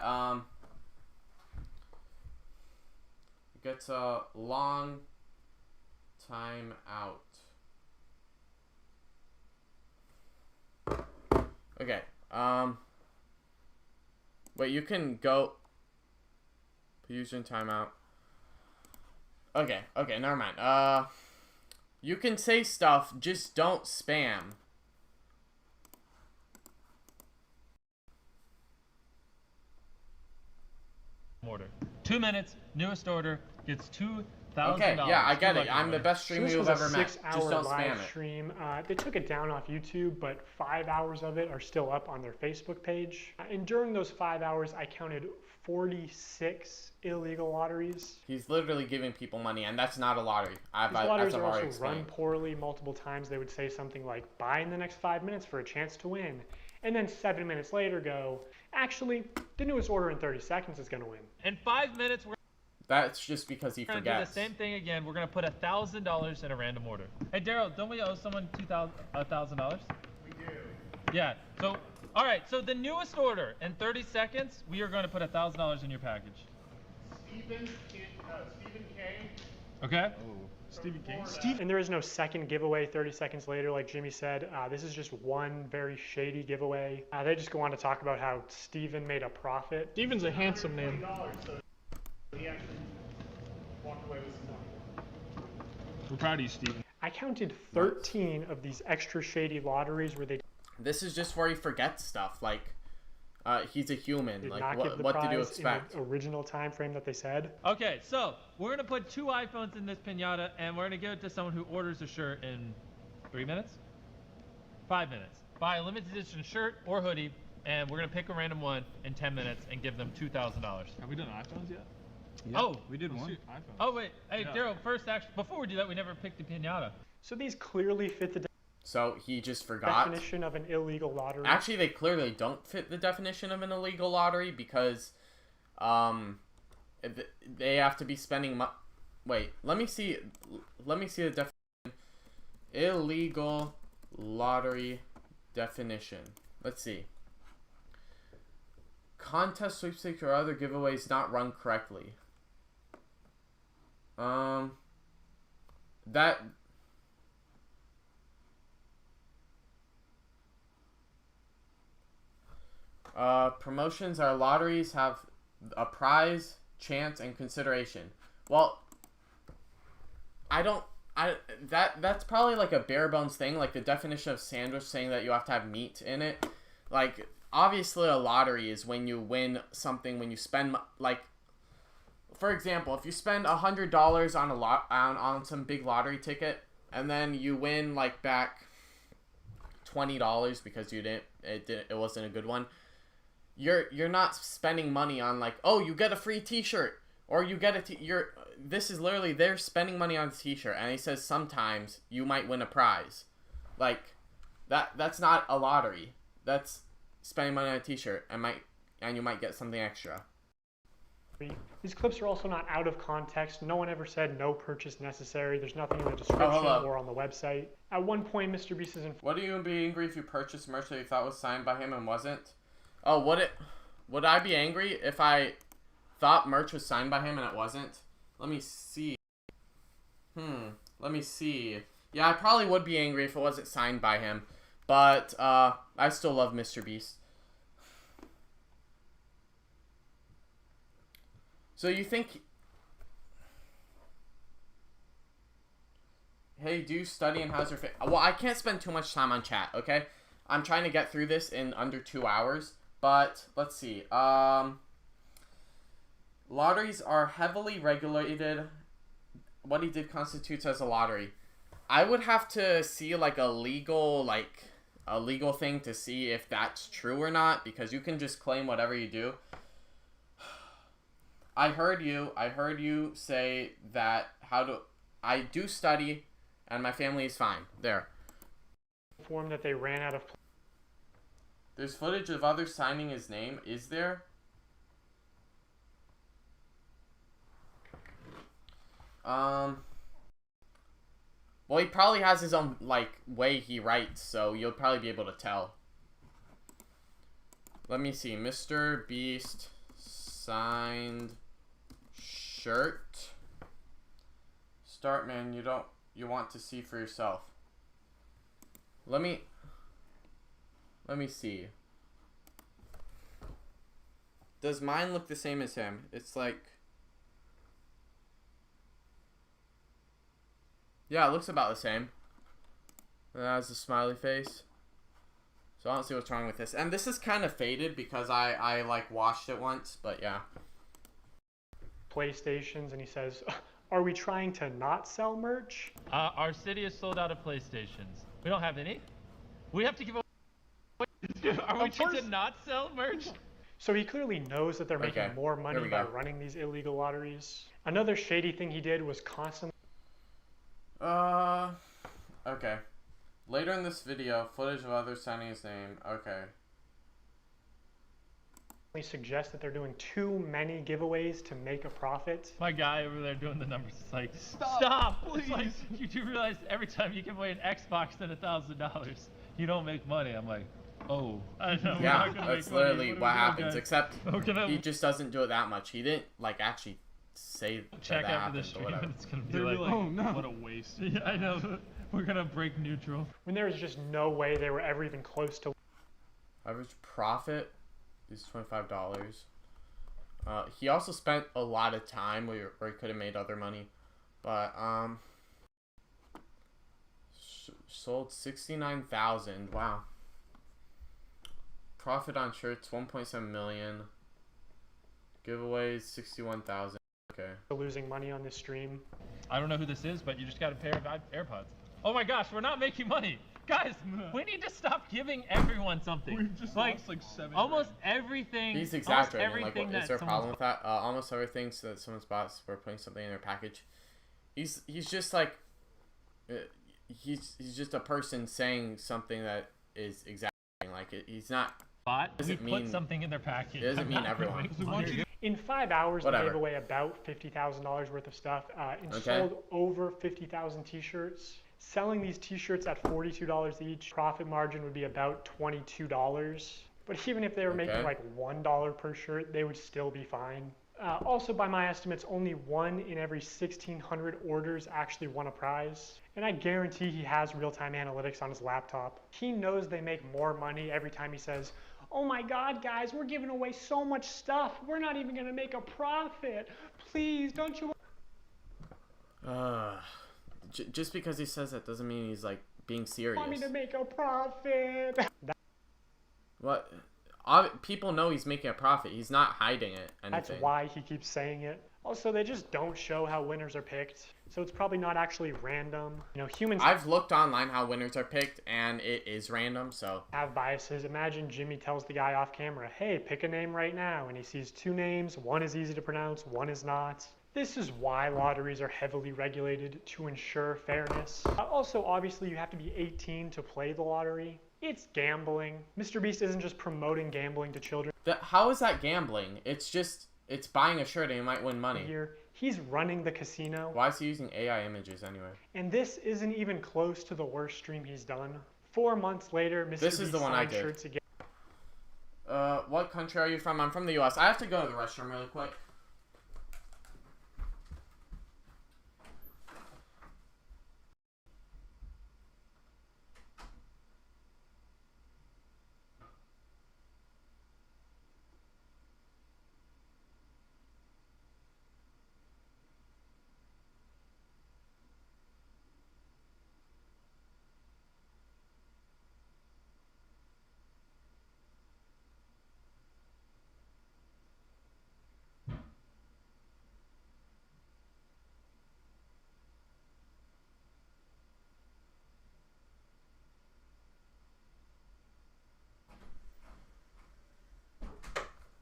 it gets a long time out. Okay, wait, you can go, using timeout. Okay, never mind. You can say stuff, just don't spam. Order. 2 minutes, newest order, gets $2,000. Okay, yeah, I get it. I'm the best streamer you've ever met. Just don't spam it. Stream. They took it down off YouTube, but 5 hours of it are still up on their Facebook page. And during those 5 hours, I counted 46 illegal lotteries. He's literally giving people money, and that's not a lottery. These lotteries are also run poorly. Multiple times they would say something like, buy in the next 5 minutes for a chance to win. And then 7 minutes later go, actually, the newest order in 30 seconds is going to win. In 5 minutes, we're That's just because he going to do forgets. the same thing again. We're going to put $1,000 in a random order. Hey, Daryl, don't we owe someone $1,000? We do. Yeah. So, all right. So the newest order in 30 seconds, we are going to put $1,000 in your package. Stephen K. Okay. Stephen King. And there is no second giveaway 30 seconds later, like Jimmy said. This is just one very shady giveaway. They just go on to talk about how Steven made a profit. Steven's a handsome name. So he actually walked away with some money. We're proud of you, Steven. I counted 13 of these extra shady lotteries where they... This is just where he forgets stuff. Like, he's a human. did Like, not give the what did you prize expect? in the original time frame that they said. Okay, so we're going to put 2 iPhones in this piñata, and we're going to give it to someone who orders a shirt in 3 minutes? 5 minutes. Buy a limited edition shirt or hoodie, and we're going to pick a random one in 10 minutes and give them $2,000. Have we done iPhones yet? Yeah, oh, we did one. Oh, wait. Hey, Daryl, first, actually, before we do that, we never picked the piñata. So these clearly fit the So he just forgot. definition of an illegal lottery. Actually, they clearly don't fit the definition of an illegal lottery because, they have to be spending Wait, let me see the definition. Illegal lottery definition. Let's see. Contest, sweepstakes, or other giveaways not run correctly. That... promotions are lotteries have a prize, chance, and consideration. Well, that's probably like a bare bones thing, like the definition of sandwich saying that you have to have meat in it. Like, obviously a lottery is when you win something, when you spend, like, for example, if you spend $100 on some big lottery ticket, and then you win, like, back $20 because it wasn't a good one, you're not spending money on, like, oh, you get a free t-shirt, or you get this is literally, they're spending money on the t-shirt, and he says sometimes you might win a prize. Like, that's not a lottery. That's spending money on a t-shirt, and you might get something extra. These clips are also not out of context. No one ever said no purchase necessary. There's nothing in the description or on the website. At one point, MrBeast is in... Would you be angry if you purchased merch that you thought was signed by him and wasn't? Oh, would I be angry if I thought merch was signed by him and it wasn't? Let me see. Let me see. Yeah, I probably would be angry if it wasn't signed by him. But, I still love MrBeast. So you think... Hey, do you study and how's your Well, I can't spend too much time on chat, okay? I'm trying to get through this in under 2 hours. But, let's see. Lotteries are heavily regulated. What he did constitutes as a lottery. I would have to see, like, a legal thing to see if that's true or not. Because you can just claim whatever you do. I heard you say that I do study and my family is fine. There. form that they ran out of. There's footage of others signing his name. Is there? Well, he probably has his own, like, way he writes, so you'll probably be able to tell. Let me see. MrBeast signed shirt. Start, man. You want to see for yourself. Let me see. Does mine look the same as him? It's like, yeah, it looks about the same. It has a smiley face. So I don't see what's wrong with this. And this is kind of faded because I like washed it once, but yeah. PlayStations, and he says, "Are we trying to not sell merch?" Our city is sold out of PlayStations. We don't have any. We have to give away. Are we trying to not sell merch? So he clearly knows that they're making more money by running these illegal lotteries. Another shady thing he did was constantly. Okay. Later in this video, footage of others signing his name. Okay. Suggest that they're doing too many giveaways to make a profit. My guy over there doing the numbers is like, stop, please. It's like, you do realize every time you give away an Xbox and $1,000, you don't make money. I'm like, oh. I know, yeah, that's literally what happens, except he just doesn't do it that much. He didn't, like, actually say check that after the stream. It's going to be like, oh no, what a waste. Yeah, I know. We're going to break neutral. When there was just no way they were ever even close to. Average profit is $25. He also spent a lot of time where he could have made other money, but sold 69,000. Wow. Profit on shirts 1.7 million. Giveaways 61,000. Okay. Losing money on this stream. I don't know who this is, but you just got a pair of AirPods. Oh my gosh, we're not making money. Guys, we need to stop giving everyone something. We've just lost like 7 almost grand. Everything. He's exaggerating. Like, is there a problem with that? Almost everything that someone's bought for putting something in their package. He's just like, he's just a person saying something that is exaggerating. Like, he's not. He put something in their package. It doesn't mean everyone. In 5 hours, they gave away about $50,000 worth of stuff and sold over 50,000 t-shirts. Selling these t-shirts at $42 each, profit margin would be about $22. But even if they were making like $1 per shirt, they would still be fine. Also, by my estimates, only 1 in every 1,600 orders actually won a prize. And I guarantee he has real-time analytics on his laptop. He knows they make more money every time he says, "Oh my God, guys, we're giving away so much stuff. We're not even going to make a profit. Please, don't you..." Just because he says that doesn't mean he's, like, being serious. "Want me to make a profit?" What? People know he's making a profit. He's not hiding it. That's why he keeps saying it. Also, they just don't show how winners are picked, so it's probably not actually random. You know, humans. I've looked online how winners are picked, and it is random. So have biases. Imagine Jimmy tells the guy off camera, "Hey, pick a name right now," and he sees 2 names. One is easy to pronounce, one is not. This is why lotteries are heavily regulated, to ensure fairness. Also, obviously, you have to be 18 to play the lottery. It's gambling. MrBeast isn't just promoting gambling to children. How is that gambling? It's buying a shirt and you might win money. Here, he's running the casino. Why is he using AI images anyway? And this isn't even close to the worst stream he's done. 4 months later, MrBeast this is the one I did. Shirts again. What country are you from? I'm from the US. I have to go to the restroom really quick.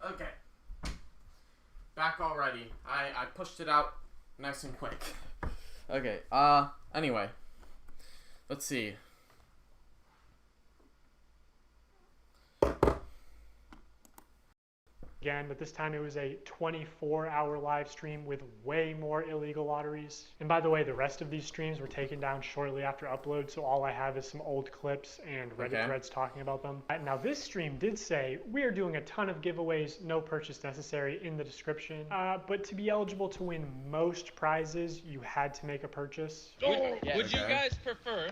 Okay. Back already. I pushed it out nice and quick. Okay, anyway. Let's see. again, but this time it was a 24-hour live stream with way more illegal lotteries. And by the way, the rest of these streams were taken down shortly after upload, so all I have is some old clips and Reddit threads talking about them. Now this stream did say, we are doing a ton of giveaways, no purchase necessary in the description. But to be eligible to win most prizes, you had to make a purchase. Would you guys prefer,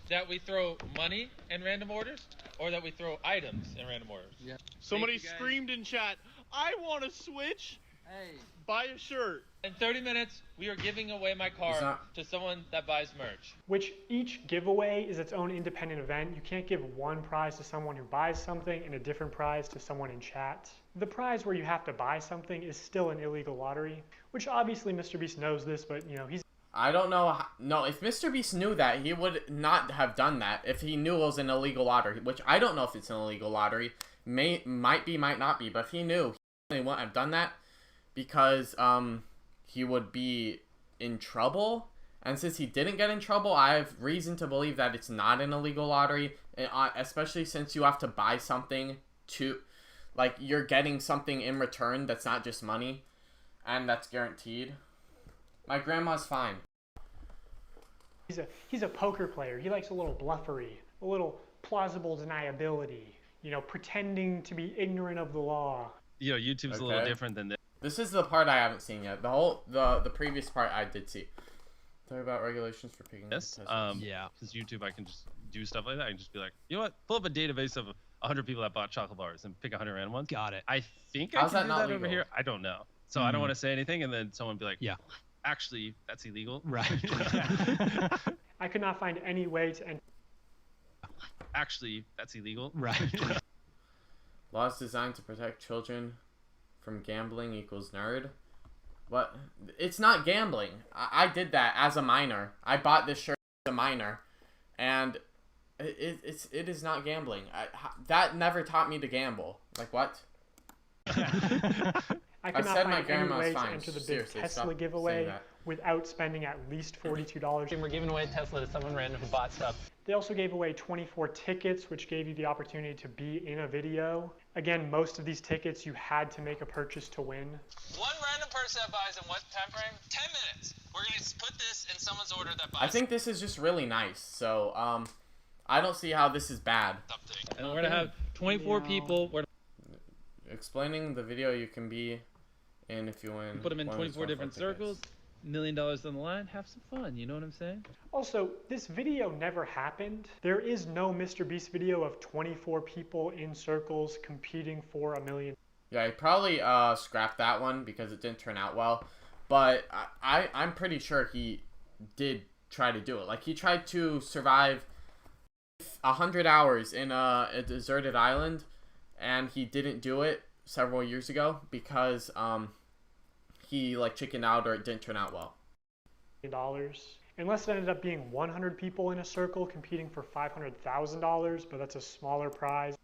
that we throw money in random orders, or that we throw items in random orders? Yeah. Somebody screamed in chat, I want a Switch! Hey. Buy a shirt! In 30 minutes, we are giving away my car to someone that buys merch. Which each giveaway is its own independent event. You can't give one prize to someone who buys something and a different prize to someone in chat. The prize where you have to buy something is still an illegal lottery, which obviously MrBeast knows this, but you know, he's... I don't know. No, if MrBeast knew that, he would not have done that if he knew it was an illegal lottery, which I don't know if it's an illegal lottery. Might be, might not be, but if he knew, he wouldn't have done that because he would be in trouble. And since he didn't get in trouble, I have reason to believe that it's not an illegal lottery, especially since you have to buy something to, like, you're getting something in return that's not just money, and that's guaranteed. My grandma's fine. He's a poker player. He likes a little bluffery, a little plausible deniability, you know, pretending to be ignorant of the law. You know, YouTube's a little different than this. This is the part I haven't seen yet. The previous part I did see. Talk about regulations for picking. Yes. Yeah. Because YouTube, I can just do stuff like that. I can just be like, you know what? Pull up a database of 100 people that bought chocolate bars and pick 100 random ones. Got it. I think How's I can that do not that over legal? here. I don't know. So I don't want to say anything, and then someone be like, yeah. Actually, that's illegal. Right. I could not find any way to end. Actually, that's illegal. Right. Laws designed to protect children from gambling equals nerd. What? It's not gambling. I did that as a minor. I bought this shirt as a minor, and it is not gambling. That never taught me to gamble. Like what? I could not said my find any grandma's way to fine. enter the big Seriously, Tesla stop giveaway saying that. without spending at least $42. And we're giving away a Tesla to someone random who bought stuff. They also gave away 24 tickets, which gave you the opportunity to be in a video. Again, most of these tickets you had to make a purchase to win. One random person that buys in what time frame? 10 minutes. We're going to put this in someone's order that buys. I think this is just really nice. So, I don't see how this is bad. And we're going to have 24 people. Explaining the video you can be in if you win. Put them in 24 different circles. $1 million on the line. Have some fun. You know what I'm saying? Also, this video never happened. There is no MrBeast video of 24 people in circles competing for $1 million. Yeah, he probably scrapped that one because it didn't turn out well. But I'm pretty sure he did try to do it. Like, he tried to survive 100 hours in a deserted island, and he didn't do it several years ago because he like chickened out or it didn't turn out well. Unless it ended up being 100 people in a circle competing for $500,000, but that's a smaller prize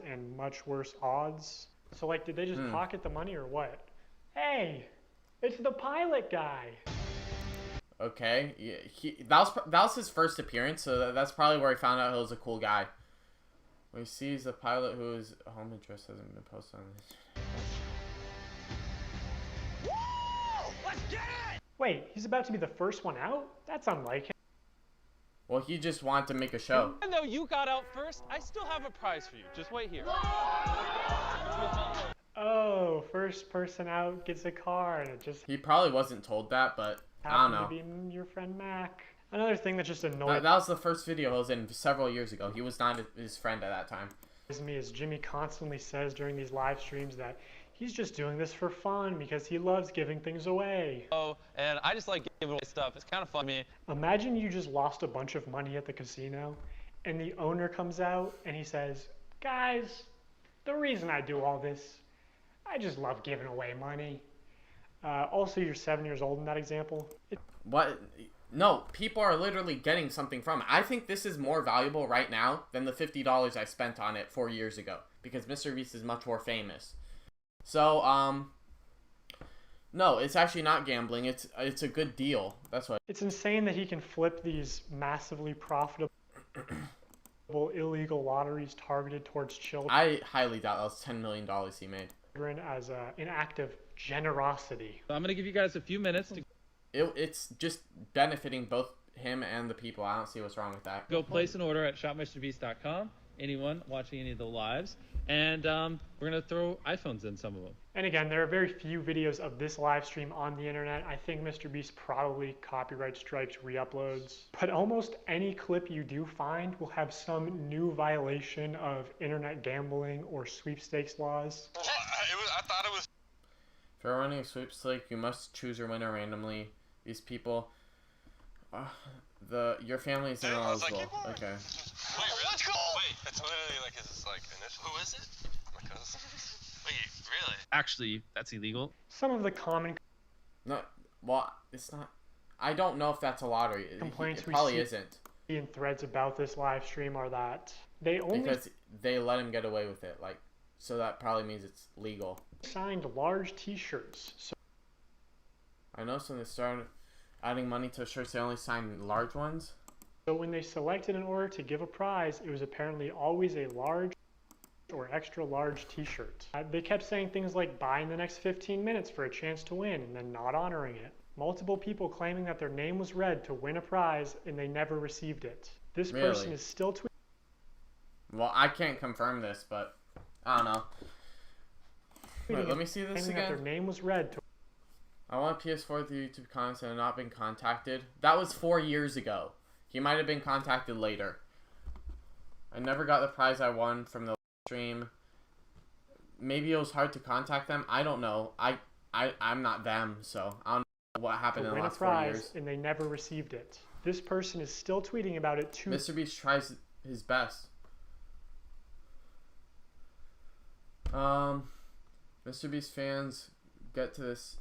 and much worse odds. So like, did they just pocket the money or what? Hey, it's the pilot guy. Okay, yeah, that was his first appearance, so that's probably where he found out he was a cool guy. When he sees the pilot whose home address hasn't been posted on this. Wait, he's about to be the first one out? That's unlike him. Well, he just wanted to make a show. Even though you got out first, I still have a prize for you. Just wait here. Oh, first person out gets a car, and it just He probably wasn't told that, but I don't know. happened to be your friend Mac. Another thing that just annoyed That was the first video he was in several years ago. He was not his friend at that time. me is Jimmy constantly says during these live streams that he's just doing this for fun because he loves giving things away. Oh, and I just like giving away stuff. It's kind of fun to me. Imagine you just lost a bunch of money at the casino, and the owner comes out and he says, guys, the reason I do all this, I just love giving away money. Also, you're 7 years old in that example. What? No, people are literally getting something from it. I think this is more valuable right now than the $50 I spent on it 4 years ago because MrBeast is much more famous. So, no, it's actually not gambling. It's a good deal. That's what. It's insane that he can flip these massively profitable illegal lotteries targeted towards children. I highly doubt that was $10 million he made. As an act of generosity. So I'm gonna give you guys a few minutes to It's just benefiting both him and the people. I don't see what's wrong with that. go place an order at shopmrbeast.com. Anyone watching any of the lives, and we're gonna throw iPhones in some of them. And again, there are very few videos of this live stream on the internet. I think MrBeast probably copyright strikes re-uploads. But almost any clip you do find will have some new violation of internet gambling or sweepstakes laws. I thought it was. If you're running a sweepstake, you must choose your winner randomly. These people, your family is ineligible. Okay. Wait, let's go. Wait, it's literally like his initial. Who is it? My cousin. Wait, really? Actually, that's illegal. Some of the common No, well, it's not. I don't know if that's a lottery. complaints It probably we see isn't. in threads about this live stream are that they only Because they let him get away with it, like, so that probably means it's legal. signed large t-shirts. So I know when they started adding money to shirts, they only signed large ones. So when they selected an order to give a prize, it was apparently always a large or extra large t-shirt. They kept saying things like buy in the next 15 minutes for a chance to win and then not honoring it. Multiple people claiming that their name was read to win a prize and they never received it. This person is still tweeting. Well, I can't confirm this, but I don't know. Wait, let me see this That again. their name was read to I want PS4 through YouTube comments and have not been contacted. That was 4 years ago. He might have been contacted later. I never got the prize I won from the stream. Maybe it was hard to contact them. I don't know. I'm not them, so I don't know what happened in the last 4 years. And they never received it. This person is still tweeting about it too. MrBeast tries his best. MrBeast fans, get this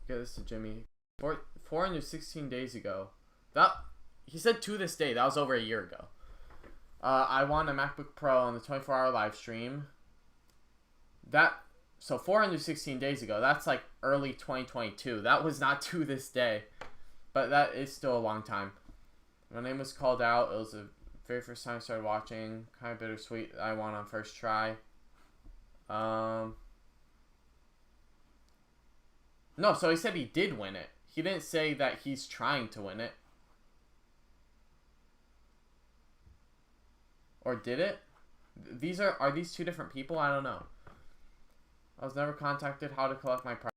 to Jimmy. 416 days ago. He said to this day. That was over a year ago. I won a MacBook Pro on the 24-hour live stream. So 416 days ago. That's like early 2022. That was not to this day, but that is still a long time. My name was called out. It was the very first time I started watching. Kind of bittersweet. I won on first try. No, so he said he did win it. He didn't say that he's trying to win it. Or did it? Are these two different people? I don't know. I was never contacted how to collect my prize.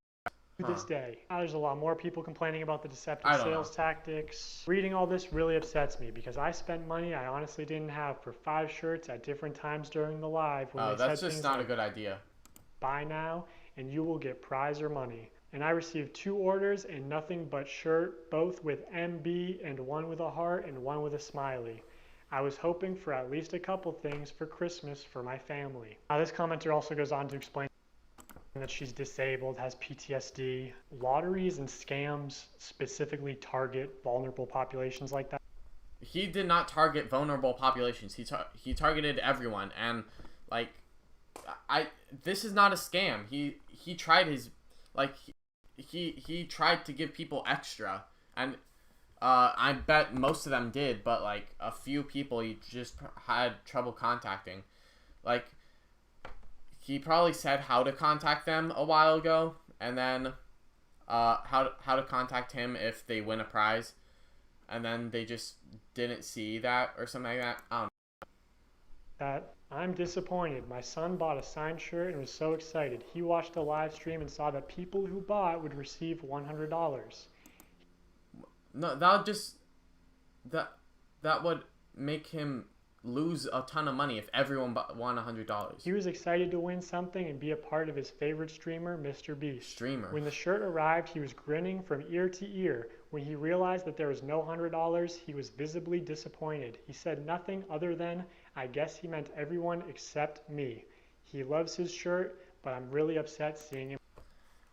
To this day. Now there's a lot more people complaining about the deceptive sales tactics. Reading all this really upsets me because I spent money I honestly didn't have for 5 shirts at different times during the live. When that's just not a good idea. Buy now and you will get prize or money. And I received 2 orders and nothing but shirt, both with MB and one with a heart and one with a smiley. I was hoping for at least a couple things for Christmas for my family. Now this commenter also goes on to explain that she's disabled, has PTSD. Lotteries and scams specifically target vulnerable populations like that. He did not target vulnerable populations. He targeted everyone, and like, this is not a scam. He tried his, like, he tried to give people extra, and I bet most of them did, but like a few people he just had trouble contacting. Like, he probably said how to contact them a while ago, and then how to contact him if they win a prize, and then they just didn't see that or something like that. I don't know. I'm disappointed. My son bought a signed shirt and was so excited. He watched the live stream and saw that people who bought would receive $100. No, that would make him lose a ton of money if everyone won $100. He was excited to win something and be a part of his favorite streamer, MrBeast. When the shirt arrived, he was grinning from ear to ear. When he realized that there was no $100, he was visibly disappointed. He said nothing other than, I guess he meant everyone except me. He loves his shirt, but I'm really upset seeing him.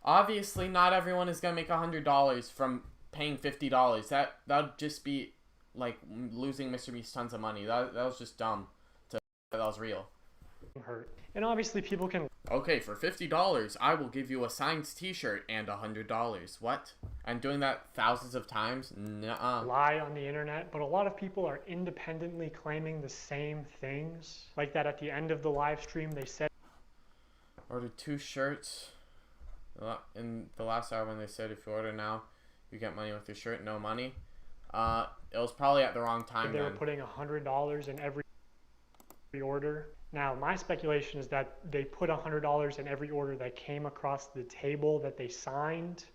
Obviously, not everyone is going to make $100 from paying $50. That would just be like losing MrBeast tons of money. That was just dumb. That was real. Hurt. And obviously people can Okay, for $50, I will give you a signed t-shirt and $100. What? And doing that thousands of times? Nuh-uh. lie on the internet, but a lot of people are independently claiming the same things. Like that at the end of the live stream they said Ordered 2 shirts. In the last hour when they said if you order now, you get money with your shirt, no money. It was probably at the wrong time they were putting $100 in every order. Now, my speculation is that they put $100 in every order that came across the table that they signed,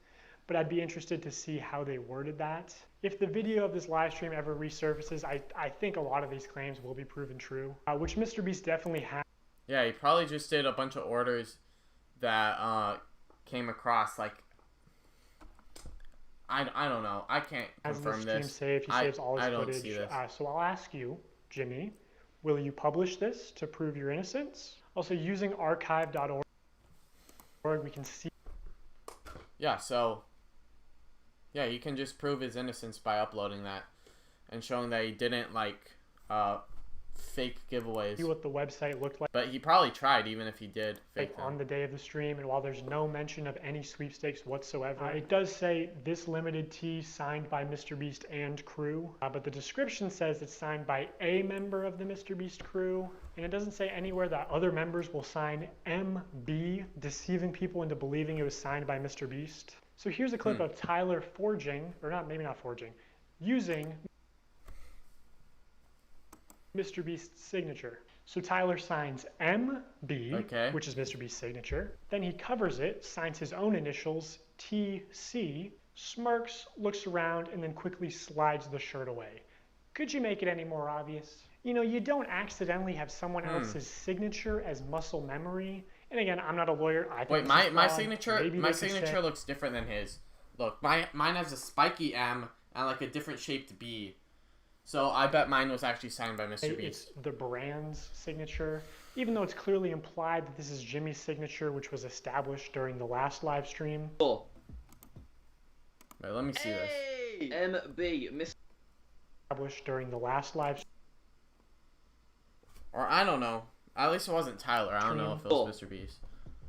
but I'd be interested to see how they worded that. If the video of this live stream ever resurfaces, I think a lot of these claims will be proven true, which MrBeast definitely has. Yeah, he probably just did a bunch of orders that came across, like, I don't know. I can't confirm this. He saves all his I don't footage. see this. So I'll ask you, Jimmy, will you publish this to prove your innocence? Also, using archive.org, we can see. Yeah, so, yeah, he can just prove his innocence by uploading that and showing that he didn't, like, fake giveaways. See what the website looked like. But he probably tried, even if he did fake them. On the day of the stream, and while there's no mention of any sweepstakes whatsoever, it does say this limited tee signed by MrBeast and crew, but the description says it's signed by a member of the MrBeast crew, and it doesn't say anywhere that other members will sign MB, deceiving people into believing it was signed by MrBeast. So here's a clip of Tyler using MrBeast's signature. So Tyler signs MB, which is MrBeast's signature. Then he covers it, signs his own initials, TC, smirks, looks around, and then quickly slides the shirt away. Could you make it any more obvious? You know, you don't accidentally have someone else's signature as muscle memory. And again, I'm not a lawyer. I think my signature looks different than his. Look, mine has a spiky M and like a different shaped B. So I bet mine was actually signed by MrBeast. It's the brand's signature, even though it's clearly implied that this is Jimmy's signature, which was established during the last live stream. Wait, let me see this. MB, established during the last live stream. Or I don't know. At least it wasn't Tyler. I don't know if it was MrBeast.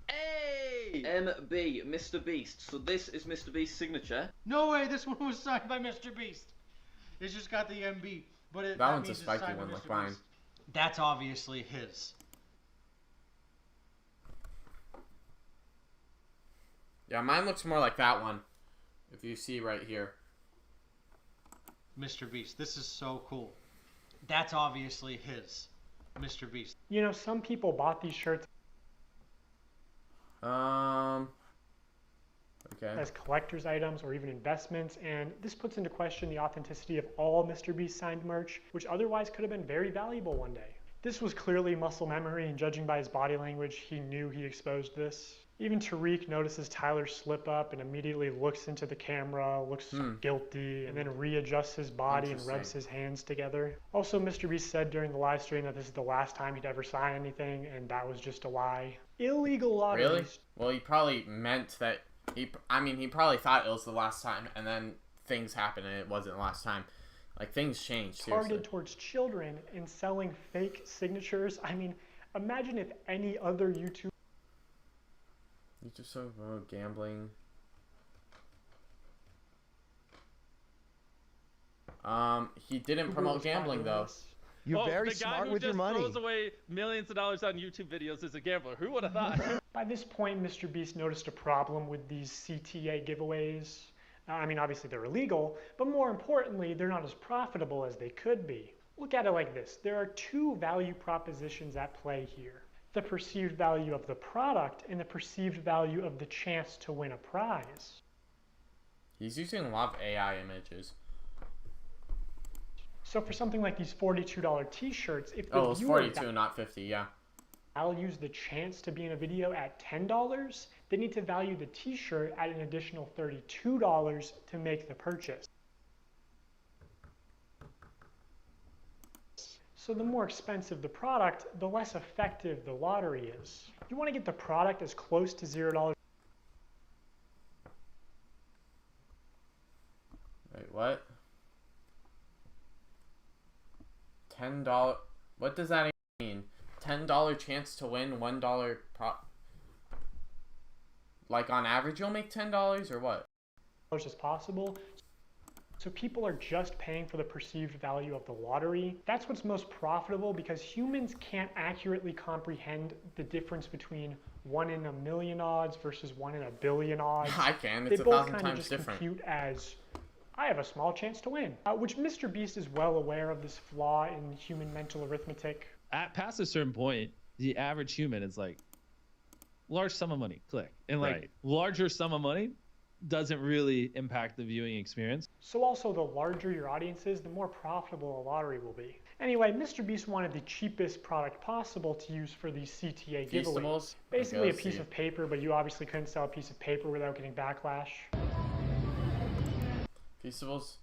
Hey! MB, MrBeast. So this is MrBeast's signature. No way, this one was signed by MrBeast. It's just got the MB, but that one's a spiky one, like mine. That's obviously his. Yeah, mine looks more like that one. If you see right here. MrBeast, this is so cool. That's obviously his. MrBeast. You know, some people bought these shirts as collector's items or even investments, and this puts into question the authenticity of all MrBeast signed merch, which otherwise could have been very valuable one day. This was clearly muscle memory, and judging by his body language, he knew he exposed this. Even Tariq notices Tyler slip up and immediately looks into the camera, looks guilty, and then readjusts his body and rubs his hands together. Also, MrBeast said during the live stream that this is the last time he'd ever sign anything, and that was just a lie. Illegal lottery. Really? Well, he probably meant that he probably thought it was the last time, and then things happened and it wasn't the last time. Like, things changed, seriously. Targeted towards children and selling fake signatures. I mean, imagine if any other YouTuber... You just so gambling. He didn't promote gambling, though. You're very smart with your money. The guy who just throws away millions of dollars on YouTube videos is a gambler. Who would have thought? By this point, MrBeast noticed a problem with these CTA giveaways. I mean, obviously they're illegal, but more importantly, they're not as profitable as they could be. Look at it like this. There are two value propositions at play here. The perceived value of the product and the perceived value of the chance to win a prize. He's using a lot of AI images. So for something like these $42 t-shirts, if the it was 42, not 50, yeah. Values the chance to be in a video at $10, they need to value the t-shirt at an additional $32 to make the purchase. So the more expensive the product, the less effective the lottery is. You want to get the product as close to $0. Wait, what? $10? What does that mean? $10 chance to win, $1 prop. Like on average, you'll make $10 or what? As possible. So people are just paying for the perceived value of the lottery. That's what's most profitable because humans can't accurately comprehend the difference between 1 in a million odds versus 1 in a billion odds. I can. They It's both 1,000 kind of times just different. compute as, I have a small chance to win. Which MrBeast is well aware of this flaw in human mental arithmetic. Past a certain point, the average human is like, large sum of money, click. And like larger sum of money doesn't really impact the viewing experience. So also the larger your audience is, the more profitable a lottery will be. Anyway, MrBeast wanted the cheapest product possible to use for these CTA giveaways. Basically a piece of paper, but you obviously couldn't sell a piece of paper without getting backlash. Feastables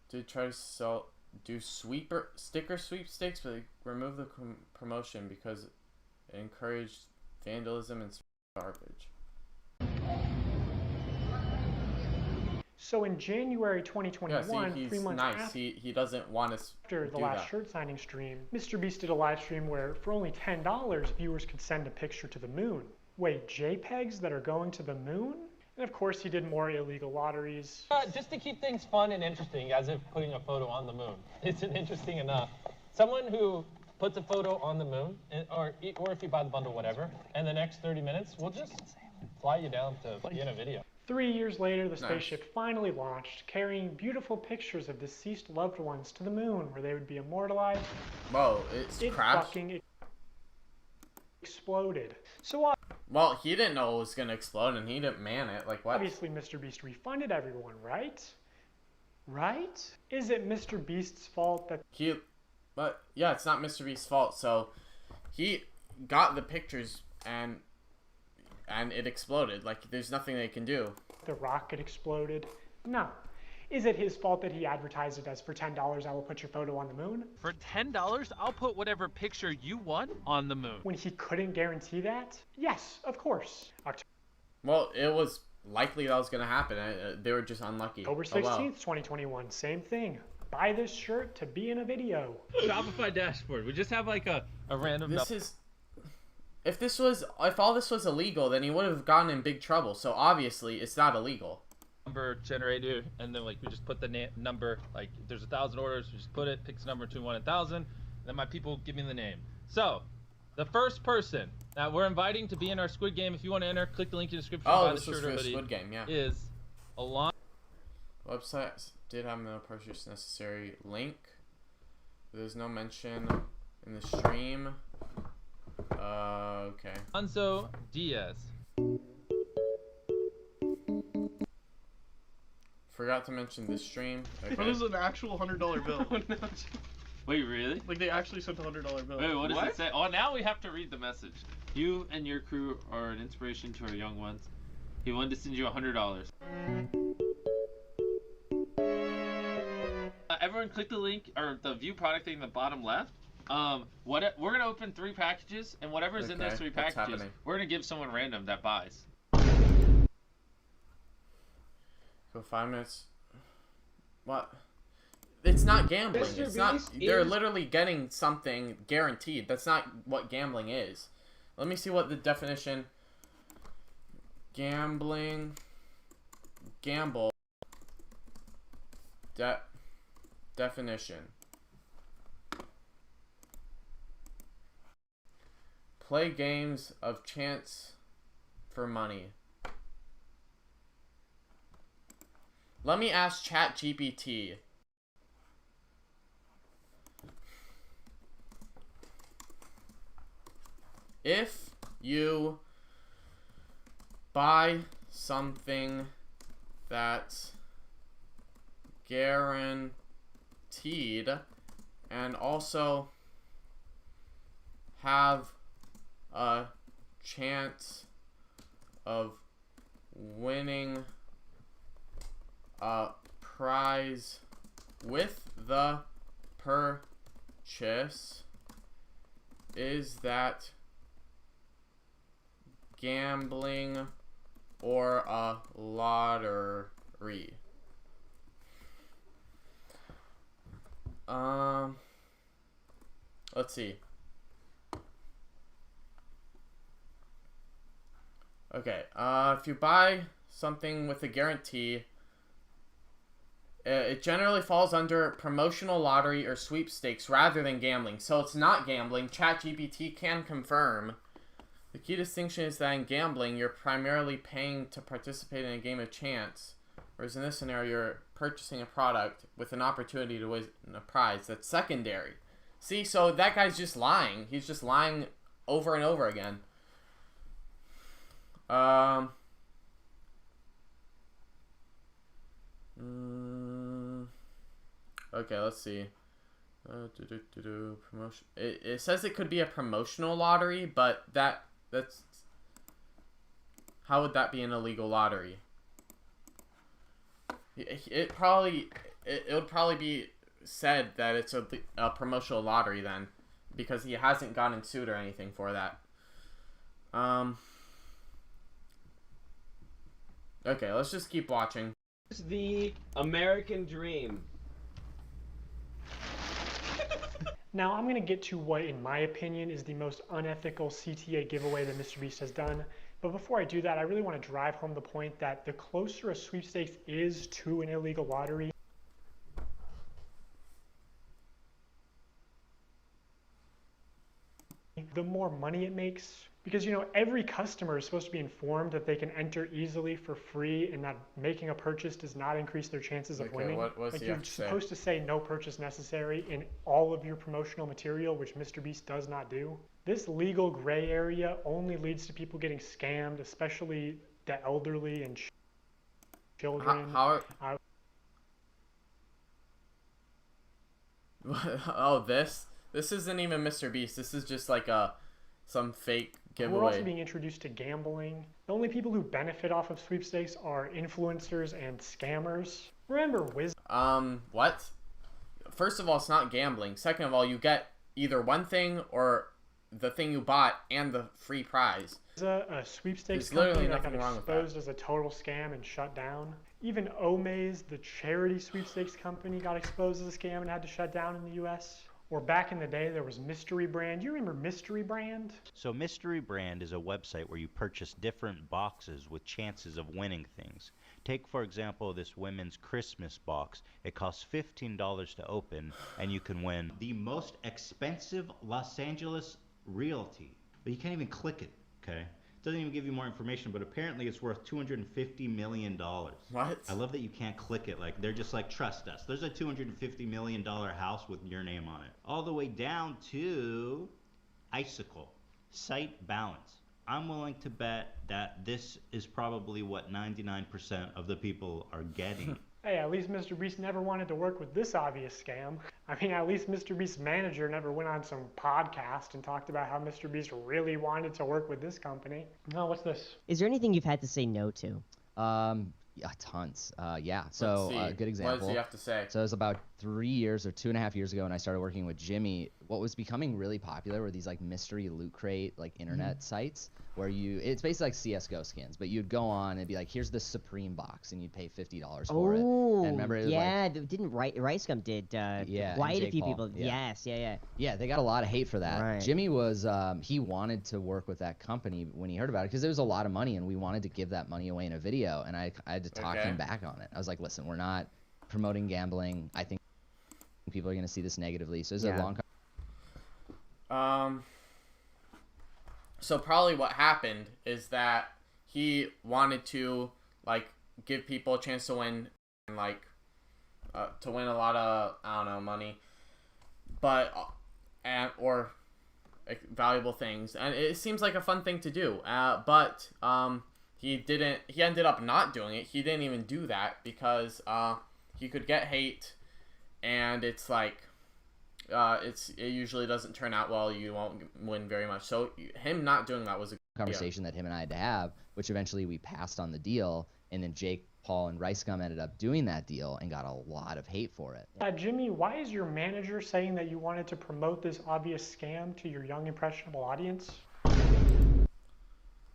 did try to do sticker sweepstakes, but they removed the promotion because it encouraged vandalism and garbage. So in January 2021, he's 3 months nice. He doesn't want us after the last shirt signing stream, MrBeast did a live stream where for only $10, viewers could send a picture to the moon. Wait, JPEGs that are going to the moon? And of course he did more illegal lotteries. Just to keep things fun and interesting, as if putting a photo on the moon isn't interesting enough. Someone who puts a photo on the moon, or if you buy the bundle, whatever, and the next 30 minutes, we'll just fly you down to be in a video. 3 years later, the spaceship finally launched, carrying beautiful pictures of deceased loved ones to the moon, where they would be immortalized. Whoa, it crashed? Fucking exploded. So well, he didn't know it was gonna explode, and he didn't man it. Like what? Obviously, MrBeast refunded everyone, right? Right? Is it MrBeast's fault that But yeah, it's not MrBeast's fault. So he got the pictures and it exploded. Like there's nothing they can do. The rocket exploded? No. Is it his fault that he advertised it as for $10 I will put your photo on the moon? For $10, I'll put whatever picture you want on the moon. When he couldn't guarantee that? Yes, of course. Well, it was likely that was going to happen. They were just unlucky. October 16th, 2021, same thing. Buy this shirt to be in a video. Shopify dashboard. We just have like a random. If all this was illegal, then he would have gotten in big trouble. So obviously, it's not illegal. Number generator, and then like we just put the number. Like if there's 1,000 orders, we just put it, picks a number between 1 and 1,000. And then my people give me the name. So, the first person that we're inviting to be in our Squid Game, if you want to enter, click the link in the description. Oh, buy this the was shirt for or hoodie, Squid Game, yeah. Is Alon. Website did have no purchase necessary link. There's no mention in the stream. Okay. Alonso Diaz. Forgot to mention this stream. Okay. What is an actual $100 bill? Wait, really? Like they actually sent a $100 bill. Wait, what does it say? Oh, now we have to read the message. You and your crew are an inspiration to our young ones. He wanted to send you $100. Everyone click the link or the view product thing in the bottom left. We're gonna open 3 packages, and whatever's in those 3 packages, we're gonna give someone random that buys. Go 5 minutes. What? It's not gambling. It's not. They're literally getting something guaranteed. That's not what gambling is. Let me see what the definition. Gamble. Definition. Play games of chance for money. Let me ask ChatGPT. If you buy something that's guaranteed and also have a chance of winning a prize with the purchase, is that gambling or a lottery? Let's see. Okay, if you buy something with a guarantee, it generally falls under promotional lottery or sweepstakes rather than gambling. So it's not gambling. ChatGPT can confirm. The key distinction is that in gambling, you're primarily paying to participate in a game of chance, whereas in this scenario, you're purchasing a product with an opportunity to win a prize. That's secondary. See, so that guy's just lying. He's just lying over and over again. Okay, let's see. Promotion. It says it could be a promotional lottery, but that's how would that be an illegal lottery? It would probably be said that it's a promotional lottery then, because he hasn't gotten sued or anything for that. Okay, let's just keep watching. It's the American dream. Now I'm going to get to what, in my opinion, is the most unethical CTA giveaway that MrBeast has done. But before I do that, I really want to drive home the point that the closer a sweepstakes is to an illegal lottery, the more money it makes. Because, you know, every customer is supposed to be informed that they can enter easily for free and that making a purchase does not increase their chances of winning. What's you're supposed to say no purchase necessary in all of your promotional material, which MrBeast does not do. This legal gray area only leads to people getting scammed, especially the elderly and children. Oh, this isn't even MrBeast. This is just like some fake giveaway. We're also being introduced to gambling. The only people who benefit off of sweepstakes are influencers and scammers. Remember what? First of all, it's not gambling. Second of all, you get either one thing or the thing you bought and the free prize. A sweepstakes There's literally company that nothing got wrong with that. exposed as a total scam and shut down. Even Omaze, the charity sweepstakes company, got exposed as a scam and had to shut down in the US. Or back in the day, there was Mystery Brand. You remember Mystery Brand? So Mystery Brand is a website where you purchase different boxes with chances of winning things. Take, for example, this women's Christmas box. It costs $15 to open, and you can win the most expensive Los Angeles realty. But you can't even click it, okay? It doesn't even give you more information, but apparently it's worth $250 million. What? I love that you can't click it. Like, they're just like, trust us. There's a $250 million house with your name on it. All the way down to Icicle, site balance. I'm willing to bet that this is probably what 99% of the people are getting. Hey, at least MrBeast never wanted to work with this obvious scam. I mean, at least MrBeast's manager never went on some podcast and talked about how MrBeast really wanted to work with this company. No, what's this? Is there anything you've had to say no to? Yeah, tons. Yeah. So a good example. What does he have to say? So it was about 3 years or 2.5 years ago when I started working with Jimmy. What was becoming really popular were these like mystery loot crate like internet sites where it's basically like CS:GO skins, but you'd go on and it'd be like, here's the Supreme box, and you'd pay $50 for it. And remember, it was didn't Ricegum did yeah, quite a few Paul, people. yeah. Yes, Yeah, they got a lot of hate for that. Right. Jimmy was he wanted to work with that company when he heard about it because there was a lot of money and we wanted to give that money away in a video, and I had to talk him back on it. I was like, listen, we're not promoting gambling. I think people are going to see this negatively. So it's a long So probably what happened is that he wanted to like give people a chance to win and like to win a lot of, I don't know, money, but or valuable things, and it seems like a fun thing to do. But he ended up not doing it. He didn't even do that because he could get hate, and it's like it usually doesn't turn out well. You won't win very much. So him not doing that was a conversation that him and I had to have, which eventually we passed on the deal, and then Jake, Paul, and Ricegum ended up doing that deal and got a lot of hate for it. Jimmy, why is your manager saying that you wanted to promote this obvious scam to your young, impressionable audience?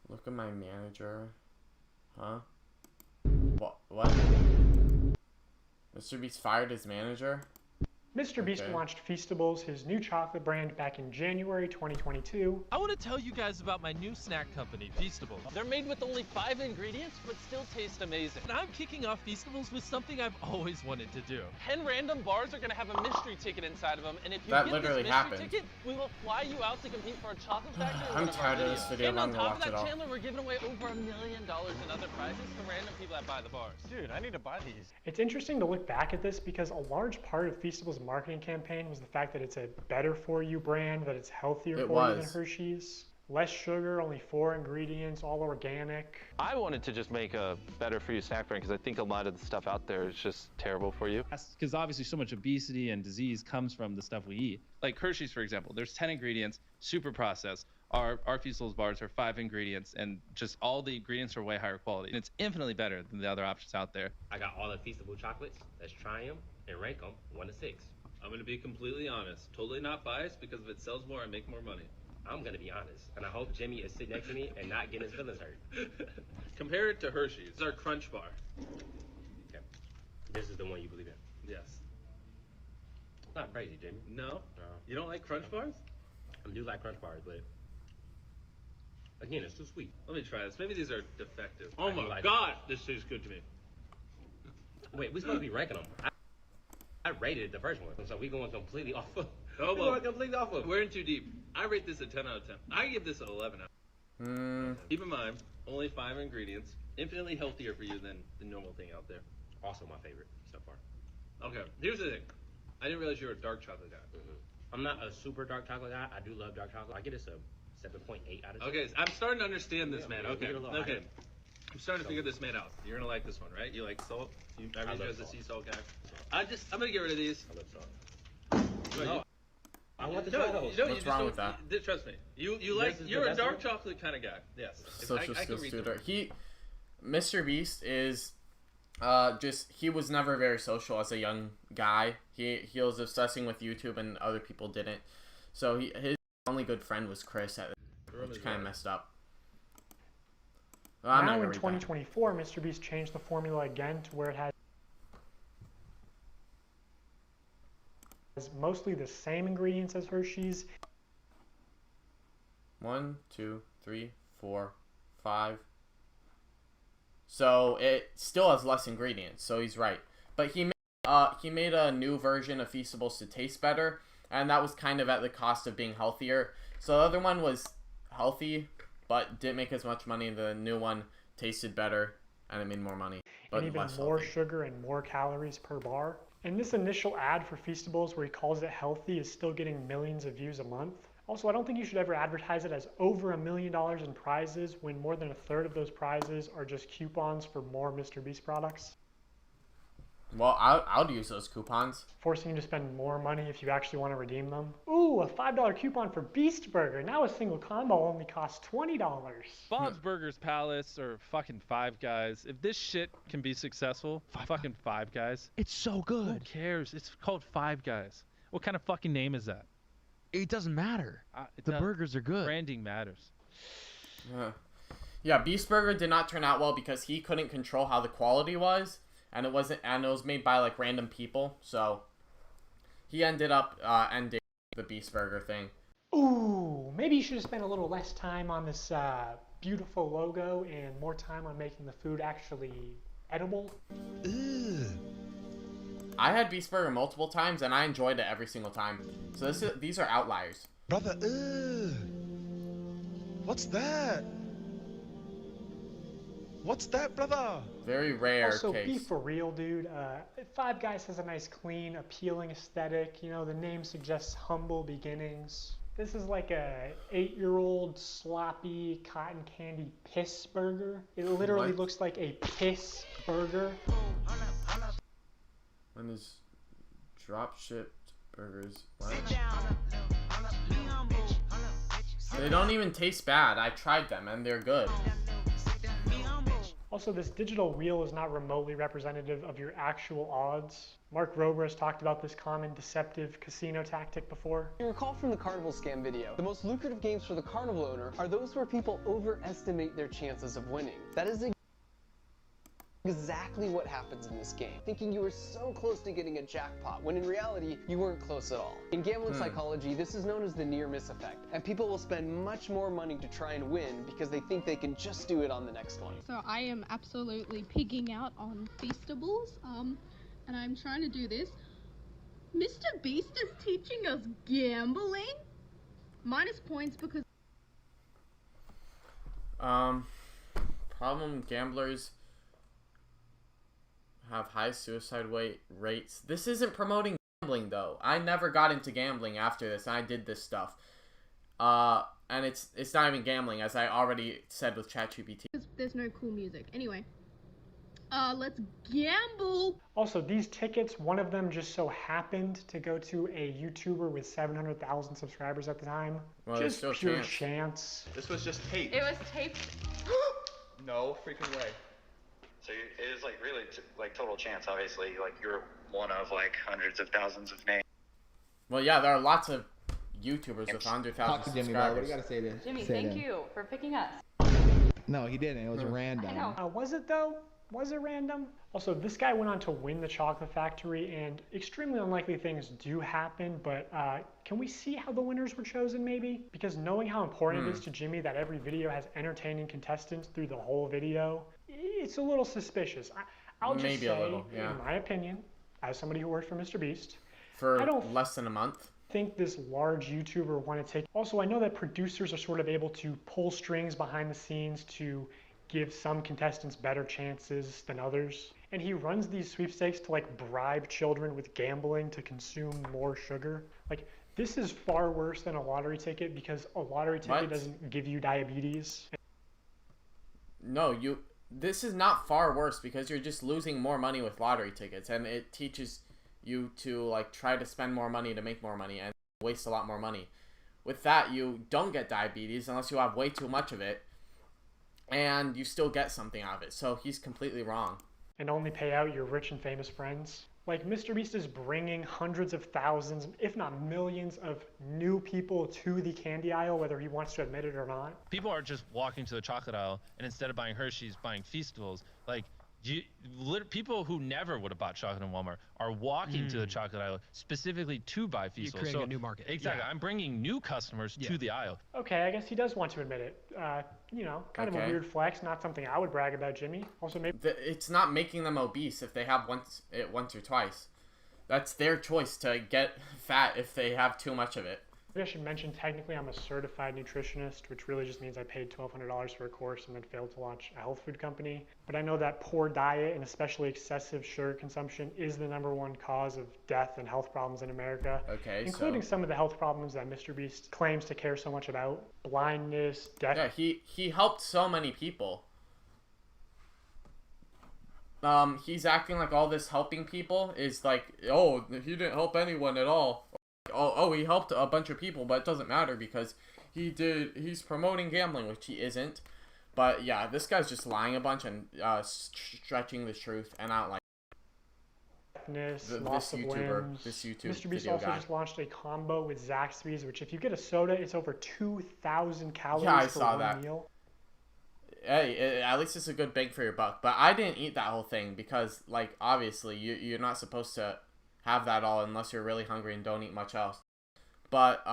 Look at my manager. Huh? What? MrBeast fired his manager? MrBeast launched Feastables, his new chocolate brand, back in January 2022. I want to tell you guys about my new snack company, Feastables. They're made with only 5 ingredients, but still taste amazing. And I'm kicking off Feastables with something I've always wanted to do. 10 random bars are going to have a mystery ticket inside of them, and if you That get literally this mystery happened. ticket, we will fly you out to compete for a chocolate factory. I'm tired of this video. And I'm on gonna top of watch it that, all. Chandler, we're giving away over $1 million in other prizes to random people that buy the bars. Dude, I need to buy these. It's interesting to look back at this because a large part of Feastables' marketing campaign was the fact that it's a better for you brand, that it's healthier for you than Hershey's. Less sugar, only 4 ingredients, all organic. I wanted to just make a better for you snack brand because I think a lot of the stuff out there is just terrible for you. Because obviously so much obesity and disease comes from the stuff we eat. Like Hershey's, for example, there's 10 ingredients, super processed. Our Feastables bars are 5 ingredients, and just all the ingredients are way higher quality. And it's infinitely better than the other options out there. I got all the Feastable chocolates. Let's try them and rank them 1 to 6. I'm going to be completely honest. Totally not biased, because if it sells more, I make more money. I'm going to be honest. And I hope Jimmy is sitting next to me and not getting his feelings hurt. Compare it to Hershey's. It's our Crunch Bar. Okay. This is the one you believe in? Yes. Not crazy, Jimmy. No? You don't like Crunch Bars? I do like Crunch Bars, but again, it's too sweet. Let me try this. Maybe these are defective. Oh my God, this tastes good to me. Wait, we're supposed to be ranking them. I rated the first one, so we going completely off of. Oh, we're going completely off of. We're in too deep. I rate this a 10 out of 10. I give this an 11 out of 10. Keep in mind, only 5 ingredients, infinitely healthier for you than the normal thing out there. Also my favorite so far. Okay, here's the thing. I didn't realize you were a dark chocolate guy. I'm not a super dark chocolate guy. I do love dark chocolate. I get this a 7.8 out of 10. Okay, so I'm starting to understand this, man. we Okay, get a little okay. higher. I'm starting to figure this man out. You're gonna like this one, right? You like salt? I read you as a sea salt guy. I'm gonna get rid of these. I love salt. No, I want the no, Doritos. What's wrong with that? Trust me. You're a dark chocolate kind of guy. Yes. Social I can skills read tutor. them. MrBeast is he was never very social as a young guy. He was obsessing with YouTube and other people didn't. So his only good friend was Chris, which kind of messed up. Well, now in 2024, MrBeast changed the formula again to where it has mostly the same ingredients as Hershey's. 1, 2, 3, 4, 5. So it still has less ingredients. So he's right. But he made a new version of Feastables to taste better, and that was kind of at the cost of being healthier. So the other one was healthy, but didn't make as much money. The new one tasted better, and it made more money, but and even less more healthy. sugar and more calories per bar. And this initial ad for Feastables where he calls it healthy is still getting millions of views a month. Also, I don't think you should ever advertise it as over $1 million in prizes when more than a third of those prizes are just coupons for more MrBeast products. Well, I'll use those coupons. Forcing you to spend more money if you actually want to redeem them. Ooh, a $5 coupon for Beast Burger. Now a single combo only costs $20. Bob's Burgers Palace or fucking Five Guys. If this shit can be successful, fucking Five Guys. It's so good. Who cares? It's called Five Guys. What kind of fucking name is that? It doesn't matter. The burgers are good. Branding matters. Yeah, Beast Burger did not turn out well because he couldn't control how the quality was, and it was made by like random people, so he ended up ending the Beast Burger thing. Ooh, maybe you should have spent a little less time on this beautiful logo and more time on making the food actually edible. I had Beast Burger multiple times, and I enjoyed it every single time. So these are outliers. Brother, what's that? What's that, brother? Very rare Also, case. be for real, dude. Five Guys has a nice, clean, appealing aesthetic. You know, the name suggests humble beginnings. This is like a 8-year-old sloppy cotton candy piss burger. It literally looks like a piss burger. When is drop shipped burgers? What? They don't even taste bad. I tried them and they're good. Also, this digital wheel is not remotely representative of your actual odds. Mark Rober has talked about this common deceptive casino tactic before. You recall from the Carnival scam video, the most lucrative games for the Carnival owner are those where people overestimate their chances of winning. That is Exactly what happens in this game, thinking you were so close to getting a jackpot, when in reality, you weren't close at all. In gambling psychology, this is known as the near-miss effect, and people will spend much more money to try and win because they think they can just do it on the next one. So I am absolutely pigging out on Feastables, and I'm trying to do this. MrBeast is teaching us gambling? Minus points because... Problem gamblers have high suicide rates. This isn't promoting gambling though. I never got into gambling after this, and I did this stuff. And it's not even gambling, as I already said with ChatGPT. There's no cool music. Anyway, let's gamble. Also, these tickets, one of them just so happened to go to a YouTuber with 700,000 subscribers at the time. Well, just pure chance. This was just taped. It was taped. No freaking way. So it is like really like total chance, obviously. Like you're one of like hundreds of thousands of names. Well, yeah, there are lots of YouTubers with 100,000 subscribers. Jimmy, what do you gotta say to Jimmy, thank you for picking us. No, he didn't. It was random. Was it though? Was it random? Also, this guy went on to win the chocolate factory, and extremely unlikely things do happen, but can we see how the winners were chosen maybe? Because knowing how important it is to Jimmy that every video has entertaining contestants through the whole video, it's a little suspicious. I'll just maybe say, a little, yeah. in my opinion, as somebody who worked for MrBeast, for less than a month, think this large YouTuber want to take... Also, I know that producers are sort of able to pull strings behind the scenes to give some contestants better chances than others. And he runs these sweepstakes to like bribe children with gambling to consume more sugar. Like, this is far worse than a lottery ticket because a lottery ticket doesn't give you diabetes. No, this is not far worse because you're just losing more money with lottery tickets, and it teaches you to like try to spend more money to make more money and waste a lot more money. With that, you don't get diabetes unless you have way too much of it, and you still get something out of it. So he's completely wrong. And only pay out your rich and famous friends. Like, MrBeast is bringing hundreds of thousands, if not millions, of new people to the candy aisle, whether he wants to admit it or not. People are just walking to the chocolate aisle, and instead of buying Hershey's, buying Feastables. Like, people who never would have bought chocolate in Walmart are walking to the chocolate aisle specifically to buy Feastables. You're creating a new market. Exactly. Yeah. I'm bringing new customers to the aisle. Okay, I guess he does want to admit it. You know, kind of a weird flex, not something I would brag about, Jimmy. Also, maybe... It's not making them obese if they have once or twice. That's their choice to get fat if they have too much of it. I should mention, technically, I'm a certified nutritionist, which really just means I paid $1,200 for a course and then failed to launch a health food company. But I know that poor diet and especially excessive sugar consumption is the #1 cause of death and health problems in America. Okay, including some of the health problems that MrBeast claims to care so much about. Blindness, death. Yeah, he helped so many people. He's acting like all this helping people is like, oh, he didn't help anyone at all. Oh, he helped a bunch of people, but it doesn't matter because he's promoting gambling, which he isn't. But yeah, this guy's just lying a bunch and stretching the truth, and I don't like this YouTube MrBeast also just launched a combo with Zaxby's, which if you get a soda, it's over 2,000 calories I for saw one that. meal. Hey, at least it's a good bang for your buck. But I didn't eat that whole thing because, like, obviously you're not supposed to have that all unless you're really hungry and don't eat much else. But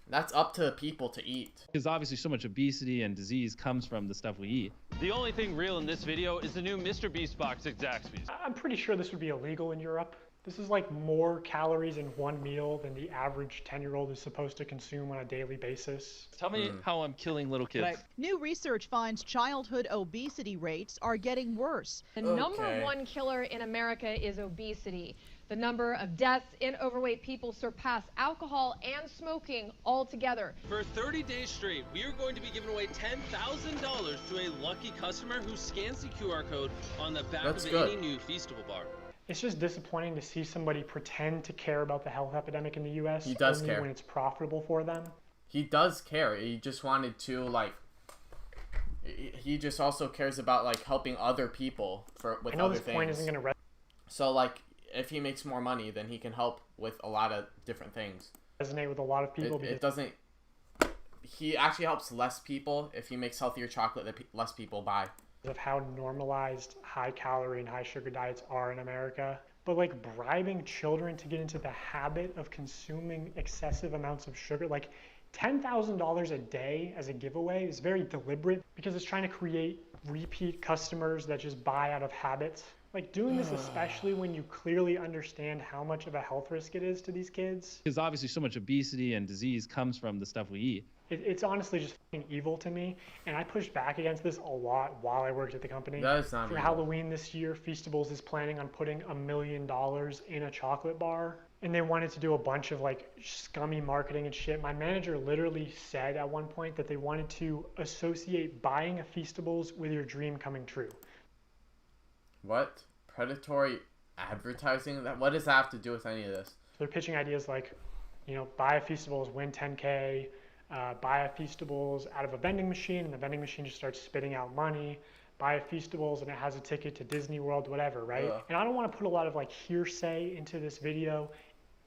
that's up to the people to eat. Because obviously so much obesity and disease comes from the stuff we eat. The only thing real in this video is the new MrBeast box at Zaxby's. I'm pretty sure this would be illegal in Europe. This is like more calories in one meal than the average 10-year-old is supposed to consume on a daily basis. Tell me how I'm killing little kids. New research finds childhood obesity rates are getting worse. The #1 killer in America is obesity. The number of deaths in overweight people surpass alcohol and smoking altogether. For 30 days straight, we are going to be giving away $10,000 to a lucky customer who scans the QR code on the back of any new Feastable bar. It's just disappointing to see somebody pretend to care about the health epidemic in the U.S. He does only care. when it's profitable for them. He does care. He just wanted to, like... He just also cares about, like, helping other people with I know other this things. point isn't going to... So, like, if he makes more money, then he can help with a lot of different things. Resonate with a lot of people. It doesn't... He actually helps less people if he makes healthier chocolate that less people buy. of how normalized high calorie and high sugar diets are in America. But like bribing children to get into the habit of consuming excessive amounts of sugar, like $10,000 a day as a giveaway is very deliberate because it's trying to create repeat customers that just buy out of habits. Like doing this, especially when you clearly understand how much of a health risk it is to these kids. Because obviously so much obesity and disease comes from the stuff we eat. It's honestly just fucking evil to me, and I pushed back against this a lot while I worked at the company. That is not For evil. Halloween this year, Feastables is planning on putting $1 million in a chocolate bar, and they wanted to do a bunch of like scummy marketing and shit. My manager literally said at one point that they wanted to associate buying a Feastables with your dream coming true. What? Predatory advertising? What does that have to do with any of this? They're pitching ideas like, you know, buy a Feastables, win 10K, buy a Feastables out of a vending machine, and the vending machine just starts spitting out money. Buy a Feastables and it has a ticket to Disney World, whatever, right? And I don't want to put a lot of like hearsay into this video.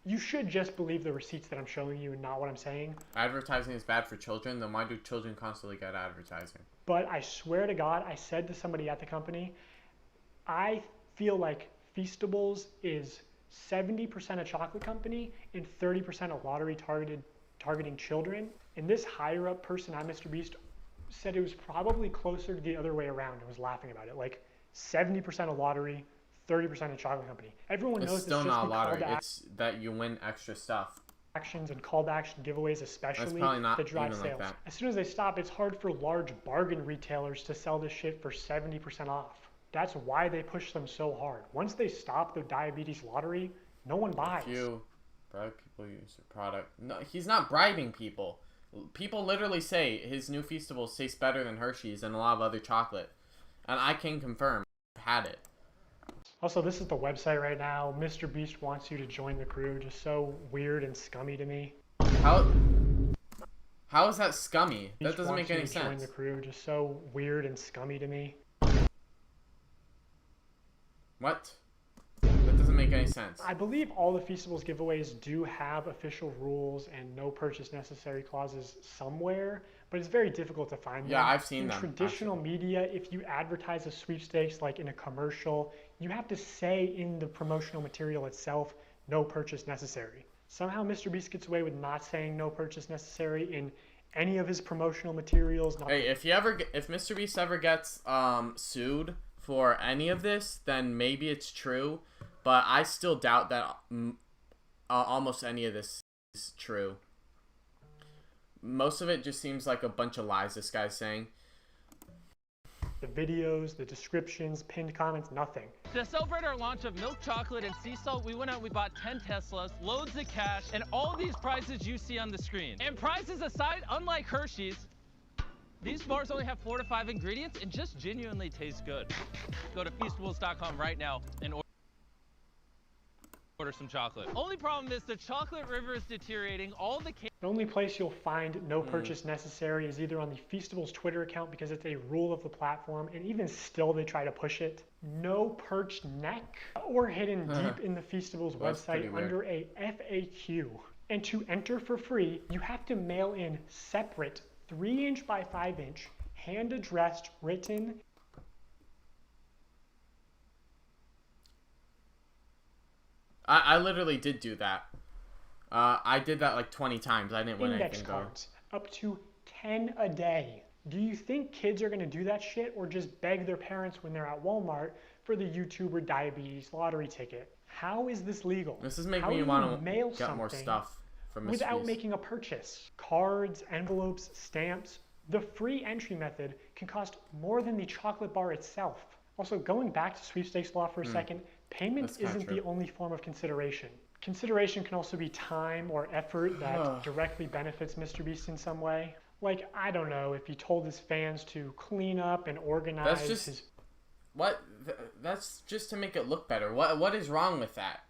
You should just believe the receipts that I'm showing you and not what I'm saying. Advertising is bad for children, then why do children constantly get advertising? But I swear to God, I said to somebody at the company, I feel like Feastables is 70% a chocolate company and 30% a lottery targeting children. And this higher up person at MrBeast said it was probably closer to the other way around and was laughing about it. Like 70% a lottery, 30% a chocolate company. Everyone knows it's still this not a just lottery. It's that you win extra stuff. Actions and call to action giveaways especially not that drive even sales. like that. As soon as they stop, it's hard for large bargain retailers to sell this shit for 70% off. That's why they push them so hard. Once they stop the diabetes lottery, no one buys. If you bribe people use your product. No, he's not bribing people. People literally say his new Feastables taste better than Hershey's and a lot of other chocolate. And I can confirm. I've had it. Also, this is the website right now. MrBeast wants you to join the crew. Just so weird and scummy to me. How is that scummy? That doesn't make any sense. Join the crew. Just so weird and scummy to me. What? That doesn't make any sense. I believe all the Feastables giveaways do have official rules and no purchase necessary clauses somewhere, but it's very difficult to find them. Yeah, I've seen them. In traditional media, if you advertise a sweepstakes like in a commercial, you have to say in the promotional material itself, no purchase necessary. Somehow MrBeast gets away with not saying no purchase necessary in any of his promotional materials. Hey, if MrBeast ever gets sued for any of this, then maybe it's true, but I still doubt that almost any of this is true. Most of it just seems like a bunch of lies this guy's saying. The videos, the descriptions, pinned comments, nothing. To celebrate our launch of milk chocolate and sea salt, we went out and we bought 10 Teslas, loads of cash, and all these prizes you see on the screen. And prizes aside, unlike Hershey's, these bars only have 4 to 5 ingredients and just genuinely taste good. Go to Feastables.com right now and order some chocolate. Only problem is the chocolate river is deteriorating. The only place you'll find no purchase necessary is either on the Feastables Twitter account because it's a rule of the platform, and even still they try to push it. No perched neck, or hidden deep in the Feastables website under a FAQ. And to enter for free, you have to mail in separate 3" by 5" hand addressed written. I literally did do that. I did that like 20 times. I didn't win anything though. Cards, up to 10 a day. Do you think kids are going to do that shit or just beg their parents when they're at Walmart for the YouTuber diabetes lottery ticket? How is this legal? This is making me want to get more stuff from MrBeast without making a purchase. Cards, envelopes, stamps. The free entry method can cost more than the chocolate bar itself. Also, going back to sweepstakes law for a second, payment isn't the only form of consideration. Consideration can also be time or effort that directly benefits MrBeast in some way. Like, I don't know, if he told his fans to clean up and organize his... What? That's just to make it look better. What is wrong with that?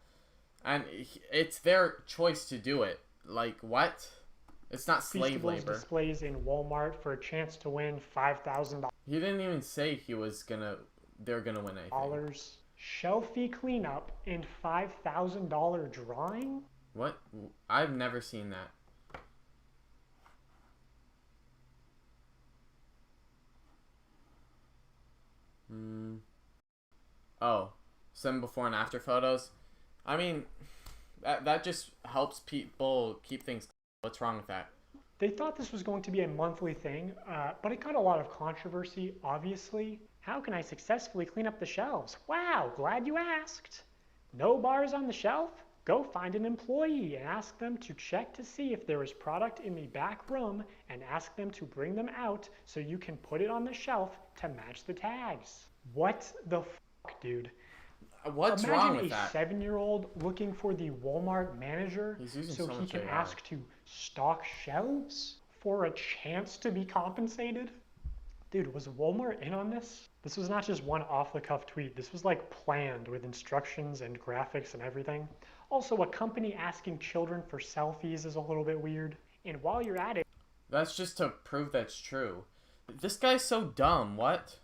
And it's their choice to do it. Like, what? It's not slave labor. Displays in Walmart for a chance to win $5,000. He didn't even say they're gonna win anything. Shelfie cleanup and $5,000 drawing? What? I've never seen that. Oh, some before and after photos. I mean, that just helps people keep things. What's wrong with that? They thought this was going to be a monthly thing, but it got a lot of controversy, obviously. How can I successfully clean up the shelves? Wow, glad you asked. No bars on the shelf? Go find an employee and ask them to check to see if there is product in the back room and ask them to bring them out so you can put it on the shelf to match the tags. What the fuck, dude? What's wrong with that? Imagine a 7-year-old looking for the Walmart manager so he can ask to stock shelves for a chance to be compensated? Dude, was Walmart in on this? This was not just one off-the-cuff tweet. This was like planned with instructions and graphics and everything. Also, a company asking children for selfies is a little bit weird. And while you're at it... That's just to prove that's true. This guy's so dumb. What?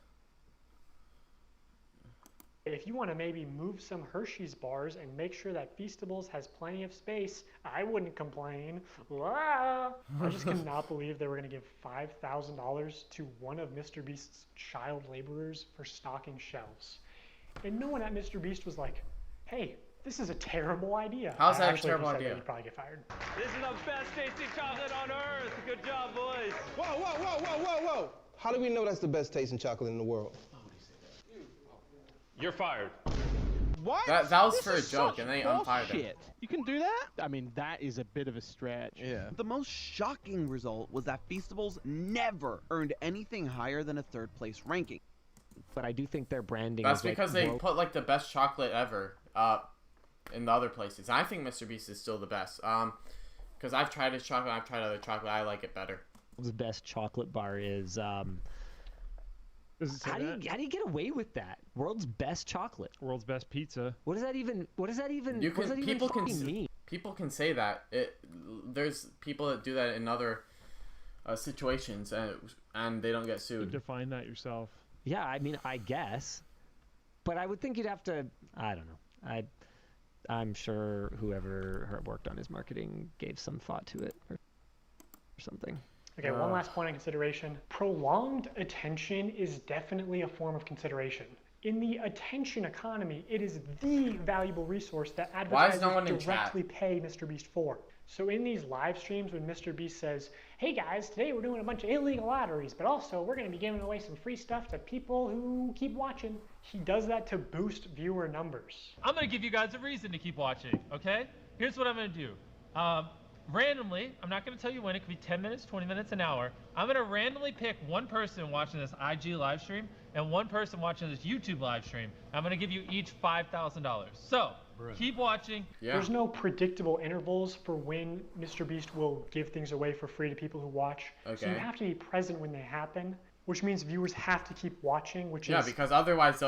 If you want to maybe move some Hershey's bars and make sure that Feastables has plenty of space, I wouldn't complain. I just cannot believe they were going to give $5,000 to one of MrBeast's child laborers for stocking shelves. And no one at MrBeast was like, hey, this is a terrible idea. How's that a terrible idea? You'd probably get fired. This is the best tasting chocolate on earth. Good job, boys. Whoa, whoa, whoa, whoa, whoa, whoa. How do we know that's the best tasting chocolate in the world? You're fired. What? That was for a joke, and they unfired him. You can do that? I mean, that is a bit of a stretch. Yeah. The most shocking result was that Feastables never earned anything higher than a 3rd place ranking. But I do think their branding That's is like because they put like the best chocolate ever in the other places. And I think MrBeast is still the best. Because I've tried his chocolate, I've tried other chocolate, I like it better. The best chocolate bar is how do you get away with that? World's best chocolate. World's best pizza. What does that even mean? People can say that. There's people that do that in other situations and they don't get sued. Define that yourself. Yeah, I mean, I guess. But I would think you'd have to, I don't know. I'm sure whoever worked on his marketing gave some thought to it or something. Okay, one last point of consideration. Prolonged attention is definitely a form of consideration. In the attention economy, it is the valuable resource that advertisers directly pay MrBeast for. So in these live streams when MrBeast says, hey guys, today we're doing a bunch of illegal lotteries, but also we're going to be giving away some free stuff to people who keep watching. He does that to boost viewer numbers. I'm going to give you guys a reason to keep watching, okay? Here's what I'm going to do. Randomly, I'm not going to tell you when, it could be 10 minutes, 20 minutes, an hour. I'm going to randomly pick one person watching this IG live stream and one person watching this YouTube live stream. I'm going to give you each $5,000. So, keep watching. Yeah. There's no predictable intervals for when MrBeast will give things away for free to people who watch. Okay. So you have to be present when they happen, which means viewers have to keep watching, which is... because otherwise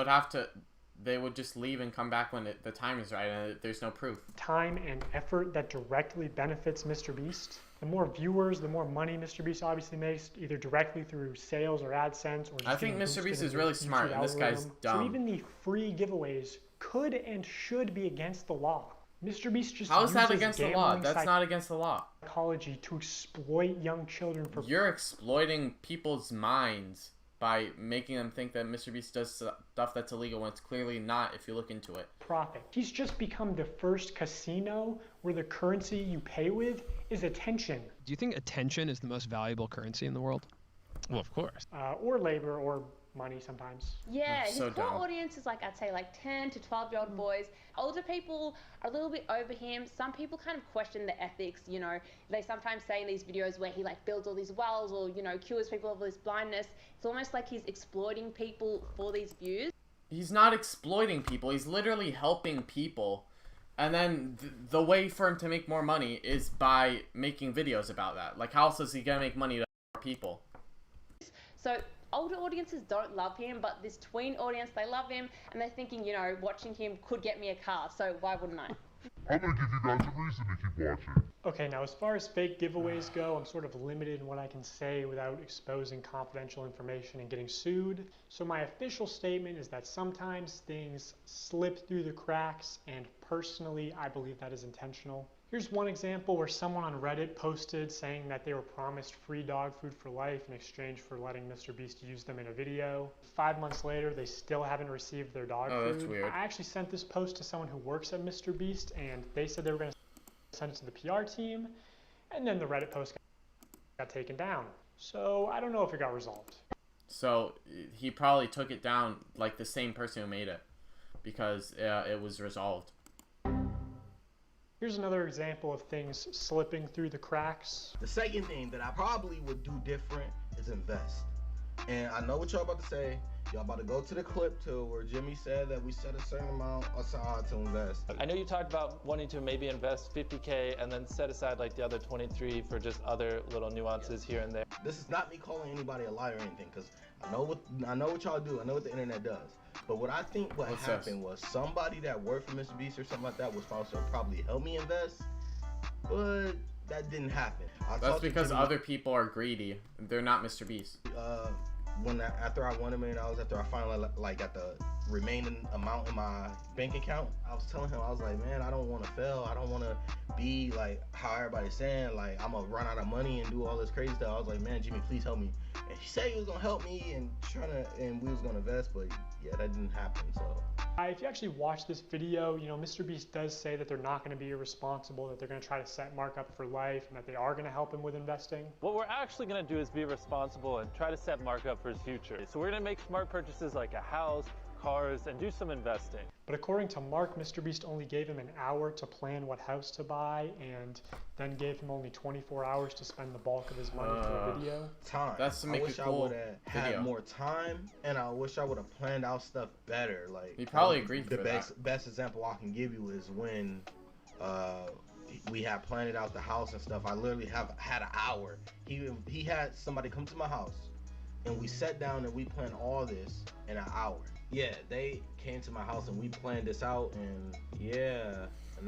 they would just leave and come back when the time is right, and there's no proof. Time and effort that directly benefits MrBeast. The more viewers, the more money MrBeast obviously makes, either directly through sales or AdSense. Or just I think MrBeast is really smart, and this guy's dumb. So even the free giveaways could and should be against the law. MrBeast just How is that against the law? That's not against the law. Psychology to exploit young children for... You're exploiting people's minds by making them think that MrBeast does stuff that's illegal when it's clearly not if you look into it. Profit. He's just become the first casino where the currency you pay with is attention. Do you think attention is the most valuable currency in the world? Well, of course. Or labor, or money sometimes. Yeah, his core audience is like, I'd say like 10 to 12-year-old boys. Older people are a little bit over him. Some people kind of question the ethics, you know. They sometimes say in these videos where he like builds all these wells or, you know, cures people of this blindness. It's almost like he's exploiting people for these views. He's not exploiting people. He's literally helping people. And then the way for him to make more money is by making videos about that. Like, how else is he going to make money to people? So older audiences don't love him, but this tween audience, they love him, and they're thinking, you know, watching him could get me a car, so why wouldn't I? I'm gonna give you guys a reason to keep watching. Okay, now as far as fake giveaways go, I'm sort of limited in what I can say without exposing confidential information and getting sued. So my official statement is that sometimes things slip through the cracks, and personally, I believe that is intentional. Here's one example where someone on Reddit posted saying that they were promised free dog food for life in exchange for letting MrBeast use them in a video. 5 months later, they still haven't received their dog food. That's weird. I actually sent this post to someone who works at MrBeast, and they said they were going to send it to the PR team, and then the Reddit post got taken down. So I don't know if it got resolved. So he probably took it down like the same person who made it, because it was resolved. Here's another example of things slipping through the cracks. The second thing that I probably would do different is invest. And I know what y'all about to say. Y'all about to go to the clip too, where Jimmy said that we set a certain amount aside to invest. I know you talked about wanting to maybe invest 50K and then set aside like the other 23 for just other little nuances here and there. This is not me calling anybody a liar or anything, because I know what y'all do. I know what the internet does. But what I think happened was somebody that worked for MrBeast or something like that was supposed to probably help me invest, but that didn't happen. That's because other people are greedy. They're not MrBeast. After I won $1 million, after I finally got the remaining amount in my bank account, I was telling him, I was like, man, I don't want to fail. I don't want to be like how everybody's saying, like I'm gonna run out of money and do all this crazy stuff. I was like, man, Jimmy, please help me. And he said he was gonna help me and we was gonna invest, but yeah, that didn't happen. So if you actually watch this video, you know, MrBeast does say that they're not going to be irresponsible, that they're going to try to set Mark up for life, and that they are going to help him with investing. What we're actually going to do is be responsible and try to set Mark up for his future. So we're going to make smart purchases like a house, cars, and do some investing. But according to Mark, MrBeast only gave him an hour to plan what house to buy, and then gave him only 24 hours to spend the bulk of his money for a video. Time. That's to make it cool. I wish I would have had more time, and I wish I would have planned out stuff better. Like he probably agreed. The best example I can give you is when we had planned out the house and stuff. I literally had an hour. He had somebody come to my house, and we sat down and we planned all this in an hour. Yeah, they came to my house and we planned this out in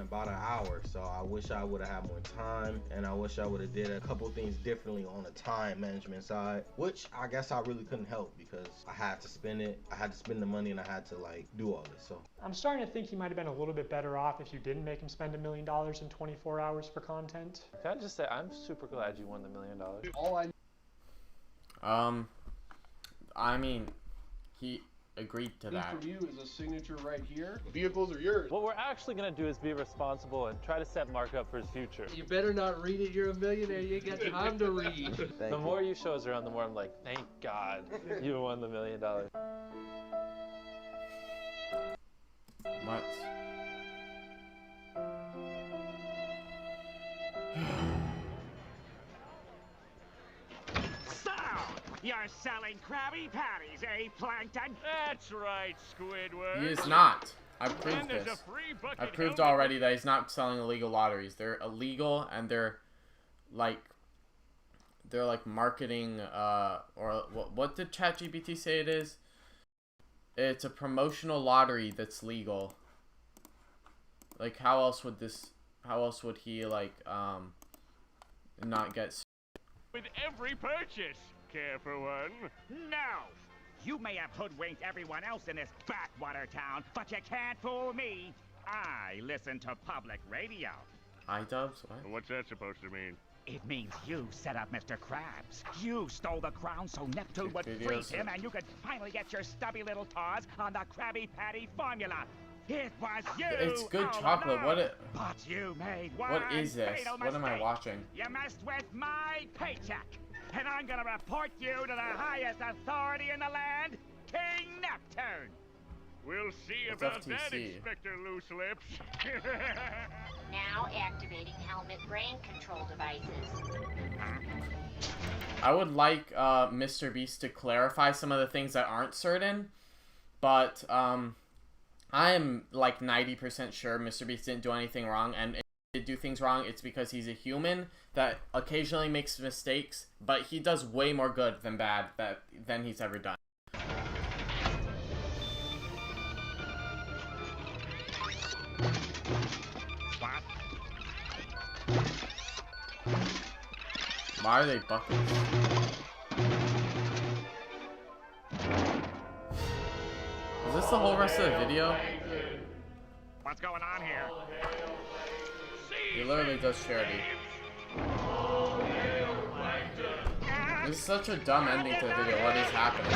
about an hour. So I wish I would have had more time, and I wish I would have did a couple things differently on the time management side, which I guess I really couldn't help because I had to spend it. I had to spend the money and I had to like do all this. So I'm starting to think he might have been a little bit better off if you didn't make him spend $1 million in 24 hours for content. Can I just say I'm super glad you won the $1 million. I mean, he agreed to that. For you is a signature right here. The vehicles are yours. What we're actually going to do is be responsible and try to set Mark up for his future. You better not read it. You're a millionaire. You ain't got time to read. The more you show us around, the more I'm like, thank God you won the $1 million. What? You're selling Krabby Patties, eh, Plankton? That's right, Squidward. He is not. I've proved this. I've proved already that he's not selling illegal lotteries. They're illegal, and they're like marketing. Or what did ChatGPT say it is? It's a promotional lottery that's legal. Like how else would he like not get? With every purchase. Care for one? No! You may have hoodwinked everyone else in this backwater town, but you can't fool me. I listen to public radio. iDubbbz? What? What's that supposed to mean? It means you set up Mr. Krabs. You stole the crown so Neptune would freeze him and you could finally get your stubby little paws on the Krabby Patty formula. It was you. It's good all chocolate. along. But you made one What is this? fatal What am I mistake. watching? You messed with my paycheck. And I'm gonna report you to the highest authority in the land, King Neptune. We'll see What's about FTC? that, Inspector Loose Lips. Now activating helmet brain control devices. I would like MrBeast to clarify some of the things that aren't certain, but I am like 90% sure MrBeast didn't do anything wrong, and if he did do things wrong, it's because he's a human that occasionally makes mistakes, but he does way more good than bad than he's ever done. What? Why are they buckets? Is this the whole rest of the video? What's going on here? See He literally does charity. This is such a dumb ending to the video. What is happening?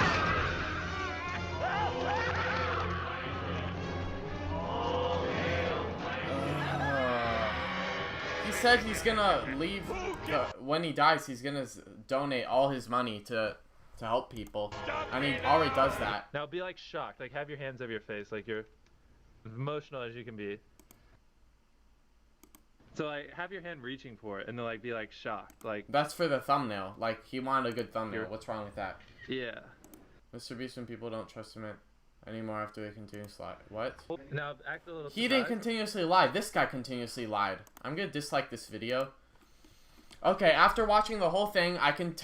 He said he's gonna leave when he dies. He's gonna donate all his money to help people, and he already does that. Now be like shocked, like have your hands over your face, like you're emotional as you can be. So like have your hand reaching for it, and then like be like shocked, like. That's for the thumbnail. Like he wanted a good thumbnail. What's wrong with that? Yeah. MrBeast, when people don't trust him anymore after they continuously lie. What? Now act a little. He didn't continuously lie. This guy continuously lied. I'm gonna dislike this video. Okay, after watching the whole thing, I can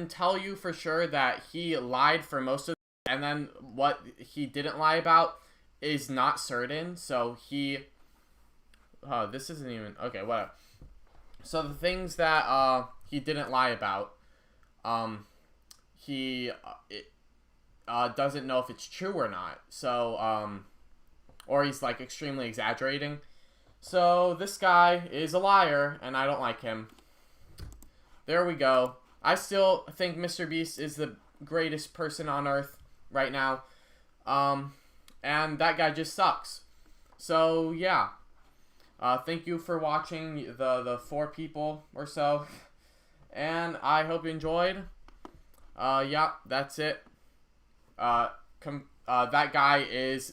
tell you for sure that he lied for most of it, and then what he didn't lie about is not certain. So he, this isn't even okay. Whatever. So the things that he didn't lie about, he doesn't know if it's true or not. So or he's like extremely exaggerating. So this guy is a liar, and I don't like him. There we go. I still think MrBeast is the greatest person on earth right now. And that guy just sucks. So, yeah. Thank you for watching the 4 people or so. And I hope you enjoyed. Yeah, that's it. That guy is